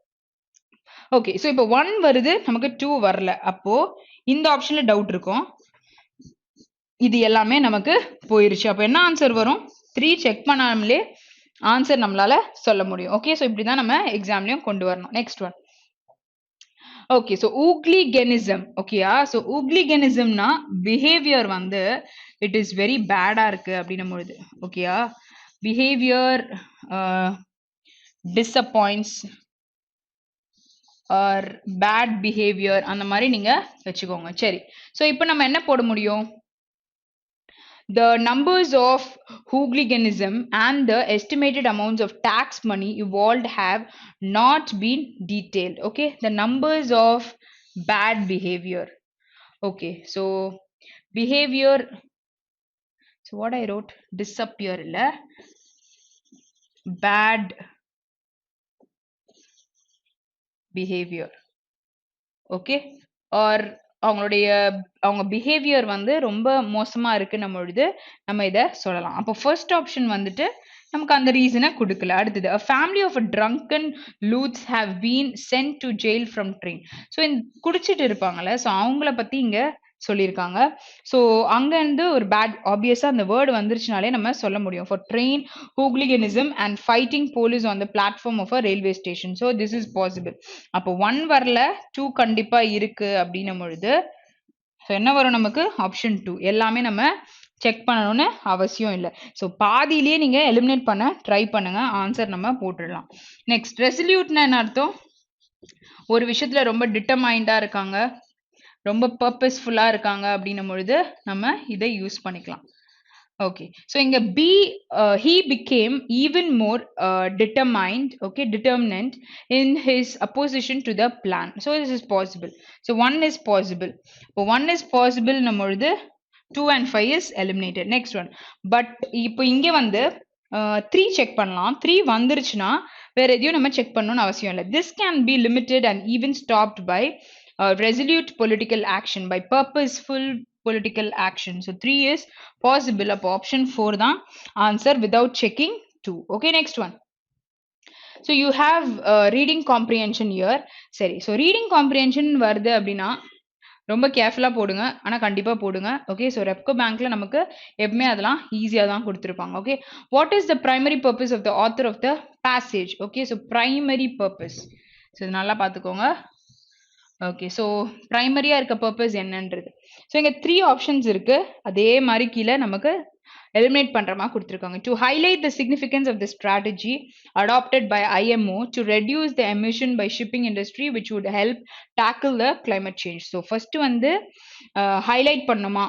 Okay, so இப்போ 1 வருது, நமக்கு 2 வரல. அப்போ இந்த ஆப்ஷன்ல டவுட் இருக்கும், இது எல்லாமே நமக்கு போயிருச்சு. அப்போ என்ன ஆன்சர் வரும்? 3 செக் பண்ணாமலே ஆன்சர் நம்மளால சொல்ல முடியும். ஓகே, ஸோ இப்படி தான் நம்ம எக்ஸாம்லயும் கொண்டு வரணும். Next one. Okay, so hooliganism. ஓகேயா, ஸோ ஊக்லிகெனிசம்னா பிஹேவியர் வந்து இட் இஸ் வெரி பேடா இருக்கு அப்படின்னும் பொழுது. ஓகேயா, behaviour disappoints or bad behaviour அந்த மாதிரி நீங்க வச்சுக்கோங்க. சரி, ஸோ இப்போ நம்ம என்ன போட முடியும்? The numbers of hooliganism and the estimated amounts of tax money involved have not been detailed. Okay, the numbers of bad behavior. Okay, so behavior. So what I wrote, disappear illa, bad behavior. Okay, or அவங்க behaviour வந்து ரொம்ப மோசமா இருக்குன்னும் பொழுது நம்ம இதை சொல்லலாம். அப்போ first option வந்துட்டு நமக்கு அந்த ரீசனை கொடுக்கல. அடுத்தது, a family of a drunken youths have been sent to jail from train. So குடிச்சிட்டு இருப்பாங்கல்ல, ஸோ அவங்கள பத்தி இங்க சொல்லியிருக்காங்க. ஸோ அங்கேருந்து ஒரு பேட் ஆப்வியஸாக அந்த வேர்டு வந்துருச்சுனாலே நம்ம சொல்ல முடியும். For train hooliganism and fighting police on the platform of a railway station. So this is possible. அப்போ 1 வரல, 2 கண்டிப்பாக இருக்கு அப்படின்னும் பொழுது ஸோ என்ன வரும் நமக்கு? ஆப்ஷன் 2. எல்லாமே நம்ம செக் பண்ணணும்னு அவசியம் இல்லை. ஸோ பாதியிலேயே நீங்கள் எலிமினேட் பண்ண ட்ரை பண்ணுங்க. ஆன்சர் நம்ம போட்டுடலாம். நெக்ஸ்ட், ரெசல்யூட்னா என்ன அர்த்தம்? ஒரு விஷயத்துல ரொம்ப டிட்டர்மைண்டா இருக்காங்க, ரொம்ப பர்பஸ்ஃபுல்லா இருக்காங்க அப்படின்னும் பொழுது நம்ம இதை யூஸ் பண்ணிக்கலாம். Okay, so இங்க B, he became even more determined, okay, determinant in his opposition to the plan. So this is possible. So 1 is possible. So 1 is possible நம்மொழுது 2 and 5 is eliminated. Next one. But இப்போ இங்க வந்து 3 check பண்ணலாம். 3 வந்துருச்சுன்னா வேற எதையும் நம்ம check பண்ணணும்னு அவசியம் இல்லை. This can be limited and even stopped by resolute political action, by purposeful political action. So 3 is possible. Up option 4 தான் answer without checking 2. Okay, next one. So you have reading comprehension here. சரி, so reading comprehension வருது அப்படின்னா ரொம்ப கேர்ஃபுல்லாக போடுங்க, ஆனால் கண்டிப்பாக போடுங்க. ஓகே, ஸோ ரெப்கோ பேங்க்ல நமக்கு எப்பவுமே அதெல்லாம் ஈஸியாக தான் கொடுத்துருப்பாங்க. Okay, what is the primary purpose of the author of the passage? Okay, so primary purpose, so இது நல்லா பார்த்துக்கோங்க. ஓகே, ஸோ ப்ரைமரியாக இருக்க பர்பஸ் என்னன்றது. ஸோ இங்கே 3 ஆப்ஷன்ஸ் இருக்கு, அதே மாதிரி கீழே நமக்கு எலிமினேட் பண்ற மாதிரி கொடுத்துருக்காங்க. To highlight the significance of the strategy adopted by IMO to reduce the emission by shipping industry which would help tackle the climate change. So first வந்து ஹைலைட் பண்ணுமா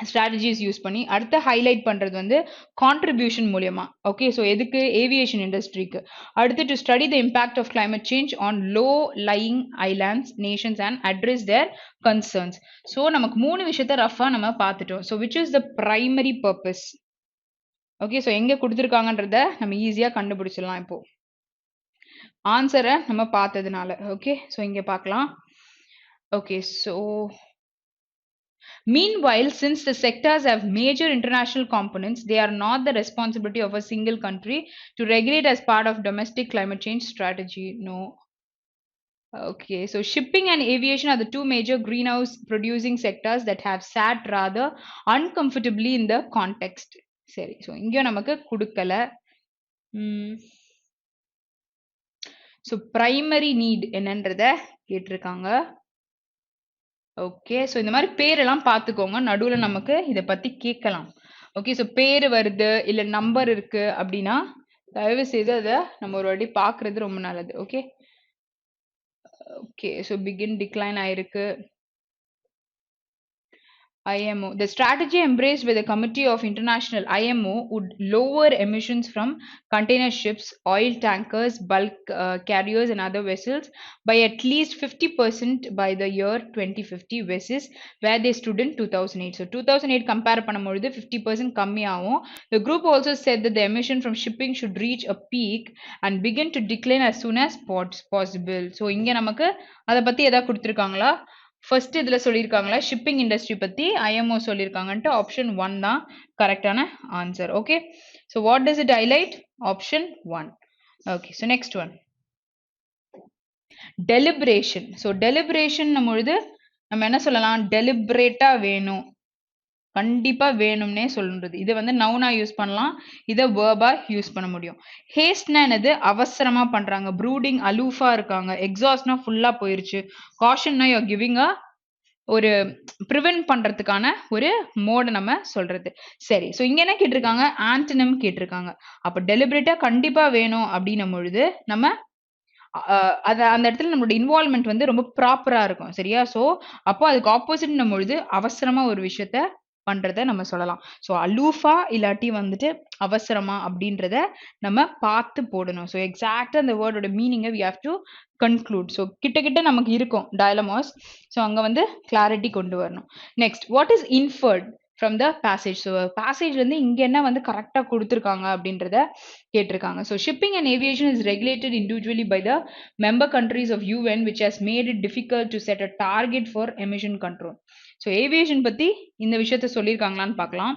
ஸ்ட்ராட்டஜிஸ் யூஸ் பண்ணி, அடுத்து ஹைலைட் பண்றது வந்து contribution மூலியமா. Okay, so எதுக்கு? Aviation இண்டஸ்ட்ரிக்கு. அடுத்து to study the impact of climate change on low lying islands nations and address their concerns. So நமக்கு 3 விஷயத்த ரஃபா நம்ம பார்த்துட்டோம். So which is the primary purpose? Okay, so எங்க கொடுத்துருக்காங்கன்றத நம்ம ஈஸியா கண்டுபிடிச்சிடலாம் இப்போ ஆன்சரை நம்ம பார்த்ததுனால. ஓகே, ஸோ இங்க பார்க்கலாம். Okay, so meanwhile, since the sectors have major international components, they are not the responsibility of a single country to regulate as part of domestic climate change strategy. No. Okay, so shipping and aviation are the 2 major greenhouse producing sectors that have sat rather uncomfortably in the context. சரி, so இங்கேயும் நமக்கு கொடுக்கல. So primary need என்னன்றத கேட்டிருக்காங்க. Okay, so இந்த மாதிரி பேரெல்லாம் பார்த்துக்கோங்க, நடுவில் நமக்கு இதை பற்றி கேட்கலாம். ஓகே, ஸோ பேர் வருது இல்லை நம்பர் இருக்கு அப்படின்னா தயவு செய்து அதை நம்ம ஒரு வாட்டி பார்க்குறது ரொம்ப நல்லது. Okay, okay, so begin decline ஆயிருக்கு. IMO. The strategy embraced by the Committee of International IMO would lower emissions from container ships, oil tankers, bulk carriers and other vessels by at least 50% by the year 2050 versus where they stood in 2008. So 2008 compare பண்ணும்போது 50% கம்மியாகும். The group also said that the emission from shipping should reach a peak and begin to decline as soon as possible. So இங்க நமக்கு அதை பத்தி ஏதாவது கொடுத்துருக்காங்களா? First இதுல சொல்லியிருக்காங்களா ஷிப்பிங் இண்டஸ்ட்ரி பத்தி IMO சொல்லியிருக்காங்கன்ட்டு ஆப்ஷன் 1 தான் கரெக்டான answer. Okay, so what does it highlight? Option 1. Okay, so next one deliberation. So deliberation பொழுது நம்ம என்ன சொல்லலாம்? டெலிபரேட்டா வேணும், கண்டிப்பா வேணும்னே சொல்றது. இதை வந்து நவுனா யூஸ் பண்ணலாம், இதை வேர்பா யூஸ் பண்ண முடியும். ஹேஸ்ட்னா என்னது? அவசரமா பண்றாங்க, ப்ரூடிங் அலூஃபா இருக்காங்க, எக்ஸாஸ்ட்னா ஃபுல்லா போயிருச்சு, காஷன்னா யூ ஆர் கிவிங் அ ஒரு ப்ரிவென்ட் பண்றதுக்கான ஒரு மோட நம்ம சொல்றது. சரி, ஸோ இங்க என்ன கேட்டிருக்காங்க? ஆன்டனிம் கேட்டிருக்காங்க. அப்ப டெலிபரேட்டா கண்டிப்பா வேணும் அப்படின்னும் பொழுது நம்ம அந்த இடத்துல நம்மளோட இன்வால்வ்மெண்ட் வந்து ரொம்ப ப்ராப்பரா இருக்கும். சரியா? ஸோ அப்போ அதுக்கு ஆப்போசிட் பொழுது அவசரமா ஒரு விஷயத்த பண்றத நம்ம சொல்லலாம். ஸோ அலூஃபா இல்லாட்டி வந்துட்டு அவசரமா அப்படின்றத நம்ம பார்த்து போடணும். ஸோ எக்ஸாக்டா அந்த வேர்டோட மீனிங்கை we have to conclude. So கிட்ட நமக்கு இருக்கும் டயலமாஸ். ஸோ அங்க வந்து கிளாரிட்டி கொண்டு வரணும். Next, what is inferred from the passage? So passage வந்து இங்க என்ன வந்து கரெக்டா கொடுத்துருக்காங்க அப்படின்றத கேட்டிருக்காங்க. So shipping and aviation is regulated individually by the member countries of UN which has made it difficult to set a target for emission control. So aviation பத்தி இந்த விஷயத்த சொல்லியிருக்காங்களான்னு பார்க்கலாம்.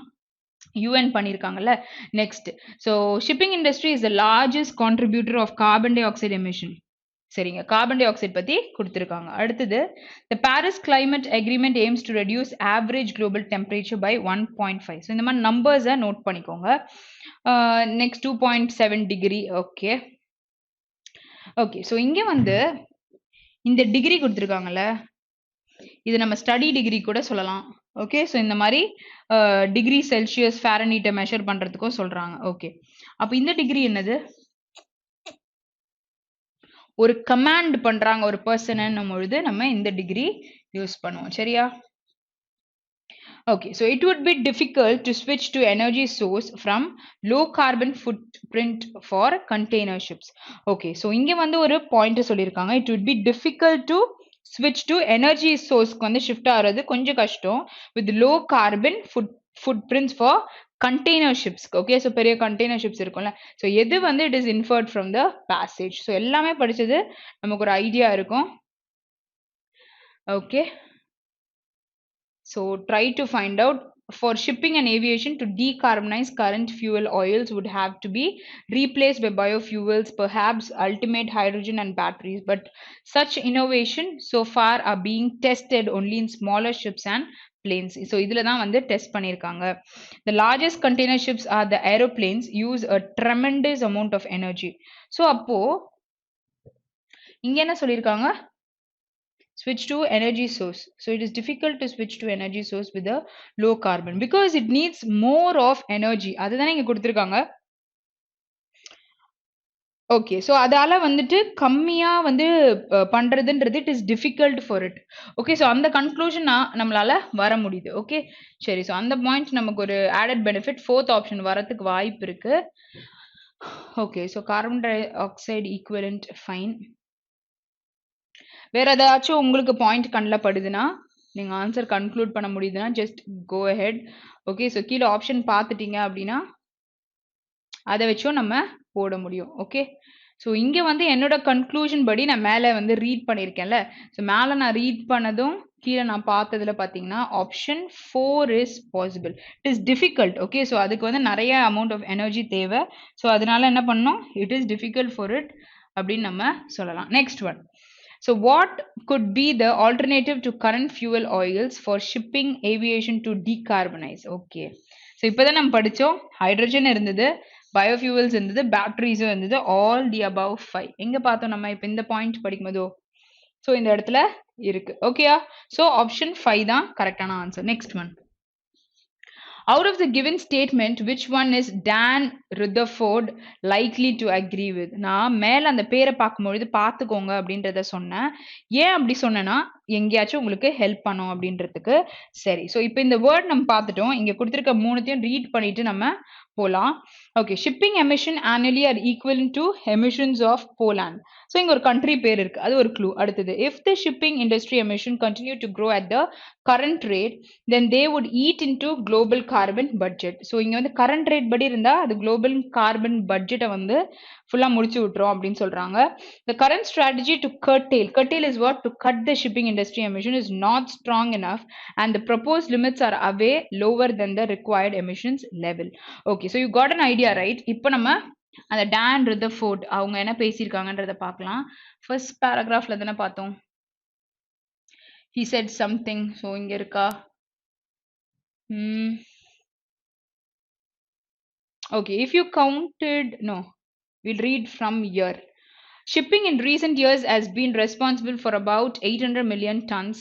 UN பண்ணியிருக்காங்கல்ல. Next, so shipping industry is the largest contributor of carbon dioxide emission. சரிங்க, carbon dioxide பத்தி கொடுத்திருக்காங்க. அடுத்தது, the Paris climate agreement aims to reduce average global temperature by 1.5. So இந்த மாதிரி நம்பர்ஸை நோட் பண்ணிக்கோங்க. Next 2.7 degree. Okay okay. So இங்க வந்து இந்த டிகிரி கொடுத்துருக்காங்கல்ல, இது நம்ம ஸ்டடி டிகிரி கூட சொல்லலாம். ஓகே, ஸோ இந்த மாதிரி டிகிரி செல்சியஸ் ஃபாரன்ஹீட்டை மெஷர் பண்றதுக்கும் சொல்றாங்க. ஓகே, அப்போ இந்த டிகிரி என்னது? ஒரு கமாண்ட் பண்றாங்க ஒரு பர்சன்னும் பொழுது நம்ம இந்த டிகிரி யூஸ் பண்ணுவோம். சரியா? Okay, so it would be difficult to switch to energy source from low carbon footprint for container ships. Okay, so இங்க வந்து ஒரு பாயிண்ட் சொல்லியிருக்காங்க. It would be difficult to switch to energy source வந்து shift ஆகிறது கொஞ்சம் கஷ்டம் with low carbon footprints for container ships. Okay, so பெரிய container ships இருக்கும்ல, so எது வந்து it is inferred from the passage. So எல்லாமே படிச்சது நமக்கு ஒரு ஐடியா இருக்கும். Okay, so try to find out. For shipping and aviation to decarbonize, current fuel oils would have to be replaced by biofuels, perhaps ultimate hydrogen and batteries. But such innovation so far are being tested only in smaller ships and planes. So இதுல தான் வந்து test பண்ணிருக்காங்க. The largest container ships are the aeroplanes, use a tremendous amount of energy. So அப்போ இங்க என்ன சொல்லிருக்காங்க? Switch to energy source. So it is difficult to switch to energy source with a low carbon because it needs more of energy. அதுதானே இங்க கொடுத்திருக்காங்க. Okay, so அதால வந்துட்டு கம்மியா வந்து பண்றதுன்றது it is difficult for it. Okay, so அந்த conclusion நம்மளால வர முடியுது. ஓகே, சரி, ஸோ அந்த பாயிண்ட் நமக்கு ஒரு ஆடட் பெனிஃபிட் ஃபோர்த் ஆப்ஷன் வரதுக்கு வாய்ப்பு இருக்கு. Okay, so carbon di oxide equivalent fine. வேற ஏதாச்சும் உங்களுக்கு பாயிண்ட் கண்ணில் படுதுன்னா, நீங்க ஆன்சர் கன்க்ளூட் பண்ண முடியுதுன்னா just go ahead. Okay, so கீழே ஆப்ஷன் பார்த்துட்டீங்க அப்படின்னா அதை வச்சும் நம்ம போட முடியும். ஓகே, ஸோ இங்கே வந்து என்னோட கன்க்ளூஷன் படி நான் மேலே வந்து ரீட் பண்ணியிருக்கேன்ல, ஸோ மேலே நான் ரீட் பண்ணதும் கீழே நான் பார்த்ததுல பார்த்தீங்கன்னா option 4 is possible. It is difficult. Okay, so அதுக்கு வந்து நிறைய அமௌண்ட் ஆஃப் எனர்ஜி தேவை. ஸோ அதனால என்ன பண்ணணும், it is difficult for it அப்படின்னு நம்ம சொல்லலாம். Next one. So what could be the alternative to current fuel oils for shipping aviation to decarbonize? Okay, so இப்போதான் நம்ம படிச்சோம், ஹைட்ரஜன் இருந்தது, பயோஃபியூவல்ஸ் இருந்தது, பேட்டரிஸும் இருந்தது, all the above 5. எங்க பார்த்தோம் நம்ம இப்போ இந்த பாயிண்ட் படிக்கும்போதோ? ஸோ இந்த இடத்துல இருக்கு. ஓகேயா? ஸோ ஆப்ஷன் 5 தான் கரெக்டான answer. Next one. Out of the given statement, which one is Dan Rutherford likely to agree with? நான் மேல அந்த பேரை பார்க்கும்பொழுது பார்த்துக்கோங்க அப்படின்றத சொன்னேன். ஏன் அப்படி சொன்னேன்னா எங்கேயாச்சும் உங்களுக்கு ஹெல்ப் பண்ணும் அப்படின்றதுக்கு. சரி, ஸோ இப்போ இந்த வேர்ட் நம்ம பார்த்துட்டோம். இங்க கொடுத்துருக்க மூணுத்தையும் ரீட் பண்ணிட்டு நம்ம போலாம். Okay, shipping emission annually are equivalent to emissions of Poland. So இங்க ஒரு கண்ட்ரி பேர் இருக்கு, அது ஒரு க்ளூ. அடுத்தது, if the shipping industry emission continue to grow at the current rate, then they would eat into global carbon budget. So இங்க வந்து current rate படி இருந்தா அது குளோபல் கார்பன் பட்ஜெட்டை வந்து ஃபுல்லா முடிச்சு விட்டுரும் அப்படின்னு சொல்றாங்க. The current strategy to curtail is what? To cut the shipping industry emission is not strong enough and the proposed limits are away lower than the required emissions level. Okay, so you got an idea, right? இப்போ நம்ம அந்த Don ரிதர்ஃபோர்ட் அவங்க என்ன பேசியிருக்காங்கன்றத பார்க்கலாம். First பேராகிராஃப்ல தானே பார்த்தோம், he said something. So இங்க இருக்கா? Okay, if you counted, no, we'll read from here. Shipping in recent years has been responsible for about 800 million tons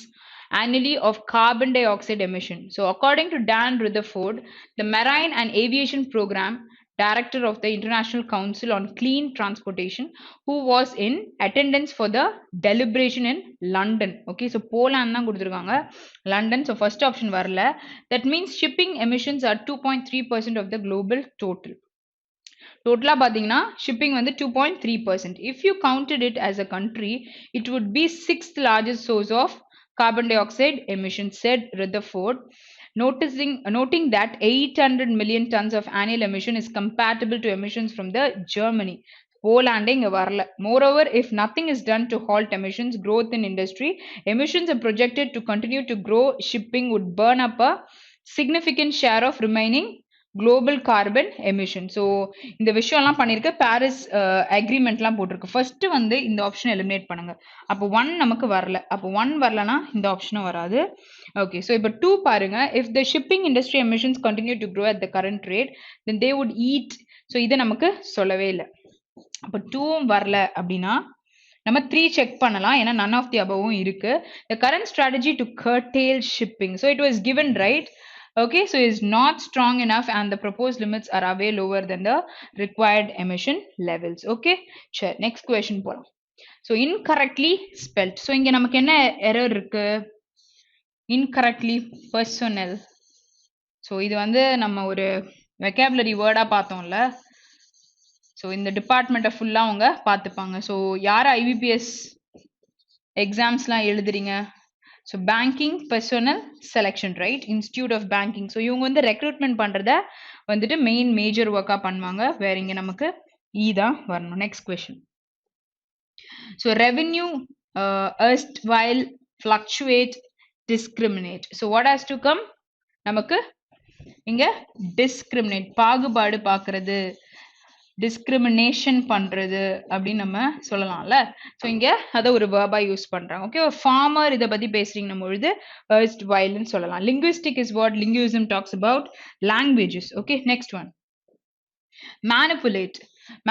annually of carbon dioxide emission. So according to Dan Rutherford, the Marine and Aviation Program Director of the International Council on Clean Transportation, who was in attendance for the deliberation in London. Okay, so Poland தான் கொடுத்திருக்காங்க, London. So first option வரல. That means shipping emissions are 2.3% of the global total. டோட்டலா பாத்தீங்கன்னா shipping வந்து 2.3%. If you counted it as a country, it would be 6th largest source of carbon dioxide emissions, said Rutherford, noting that 800 million tons of annual emission is compatible to emissions from the Germany. Poland இங்க வரல. Moreover, if nothing is done to halt emissions growth in industry, emissions are projected to continue to grow. Shipping would burn up a significant share of remaining global carbon emission. So இந்த விஷயம்லாம் பண்ணிருக்கு Paris அக்ரிமெண்ட்லாம் போட்டிருக்கு. First வந்து இந்த option eliminate பண்ணுங்க. அப்போ 1 நமக்கு வரல. அப்போ 1 வரலனா இந்த ஆப்ஷனும் வராது. ஓகே, so இப்போ 2 பாருங்க. if the shipping industry emissions continue to grow at the current rate then they would eat. so இத நமக்கு சொல்லவே இல்ல. அப்போ 2ம் வரல அப்படின்னா நம்ம 3 செக் பண்ணலாம். ஏன்னா none of the aboveம் இருக்கு. the current strategy to curtail shipping, so it was given right. Okay, so is not strong enough and the proposed limits are way lower than the required emission levels. Okay, sure. Next question போலாம். so incorrectly spelled. so இங்க நமக்கு என்ன error இருக்கு? incorrectly personnel. so இது வந்து நம்ம ஒரு vocabulary word பார்த்தோம்ல. ஸோ இந்த டிபார்ட்மெண்ட்டை ஃபுல்லாக அவங்க பார்த்துப்பாங்க. ஸோ யார் ஐபிபிஎஸ் எக்ஸாம்ஸ்லாம் எழுதுறீங்க? So banking personnel selection right, institute of banking. So இவங்க வந்து ரெக்ரூட்மெண்ட் பண்ணுறத வந்துட்டு மெயின் மேஜர் ஒர்க்காக பண்ணுவாங்க. வேற இங்கே நமக்கு தான் வரணும். Next question. So revenue erstwhile fluctuate discriminate. So what has to come? நமக்கு இங்க டிஸ்கிரிமினேட், பாகுபாடு பார்க்கறது, டிஸ்கிரிமினேஷன் பண்றது அப்படின்னு நம்ம சொல்லலாம்ல. ஸோ இங்க அதை ஒரு வேர்பா யூஸ் பண்றாங்க. ஓகே, ஒரு ஃபார்மர் இதை பத்தி பேசுறீங்க பொழுது erstwhile ன்னு சொல்லலாம். Linguistic is what linguism talks about languages. Okay, next one.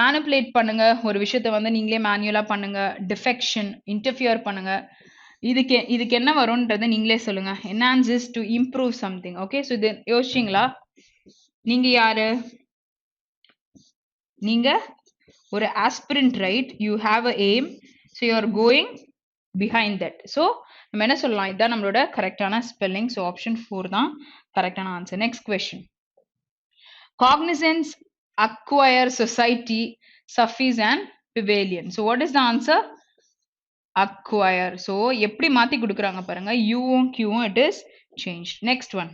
Manipulate பண்ணுங்க, ஒரு விஷயத்தை வந்து நீங்களே மேனுவலா பண்ணுங்க. டிஃபெக்ஷன், இன்டர்ஃபியர் பண்ணுங்க. இதுக்கு என்ன வரும்ன்றதை நீங்களே சொல்லுங்க. enhances to improve something. Okay, so இது யோசிச்சிங்களா? நீங்க யாரு? நீங்க ஒரு aspirant, right? you have a aim, so you are going behind that. so நம்ம என்ன சொல்லலாம்? இதுதான் நம்மளோட கரெக்டான ஸ்பெல்லிங். so option 4 தான் கரெக்டான answer. Next question. cognizance, acquire, society, suffice and pavilion. so what is the answer? acquire. so எப்படி மாத்தி கொடுக்குறாங்க பாருங்க, uவும் qவும் it is changed. next one.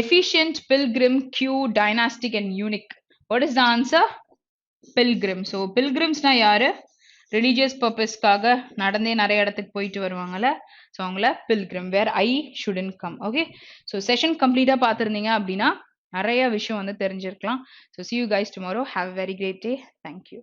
efficient, pilgrim, queue, dynastic and unique. what is the answer? pilgrim. so pilgrimsனா யாரு? Religious பர்பஸ்க்காக நடந்தே நிறைய இடத்துக்கு போயிட்டு வருவாங்கல்ல, ஸோ அவங்கள pilgrim. Where I shouldn't come. Okay, so session கம்ப்ளீட்டாக பார்த்துருந்தீங்க அப்படின்னா நிறைய விஷயம் வந்து தெரிஞ்சிருக்கலாம். So see you guys tomorrow. have a very great day. thank you.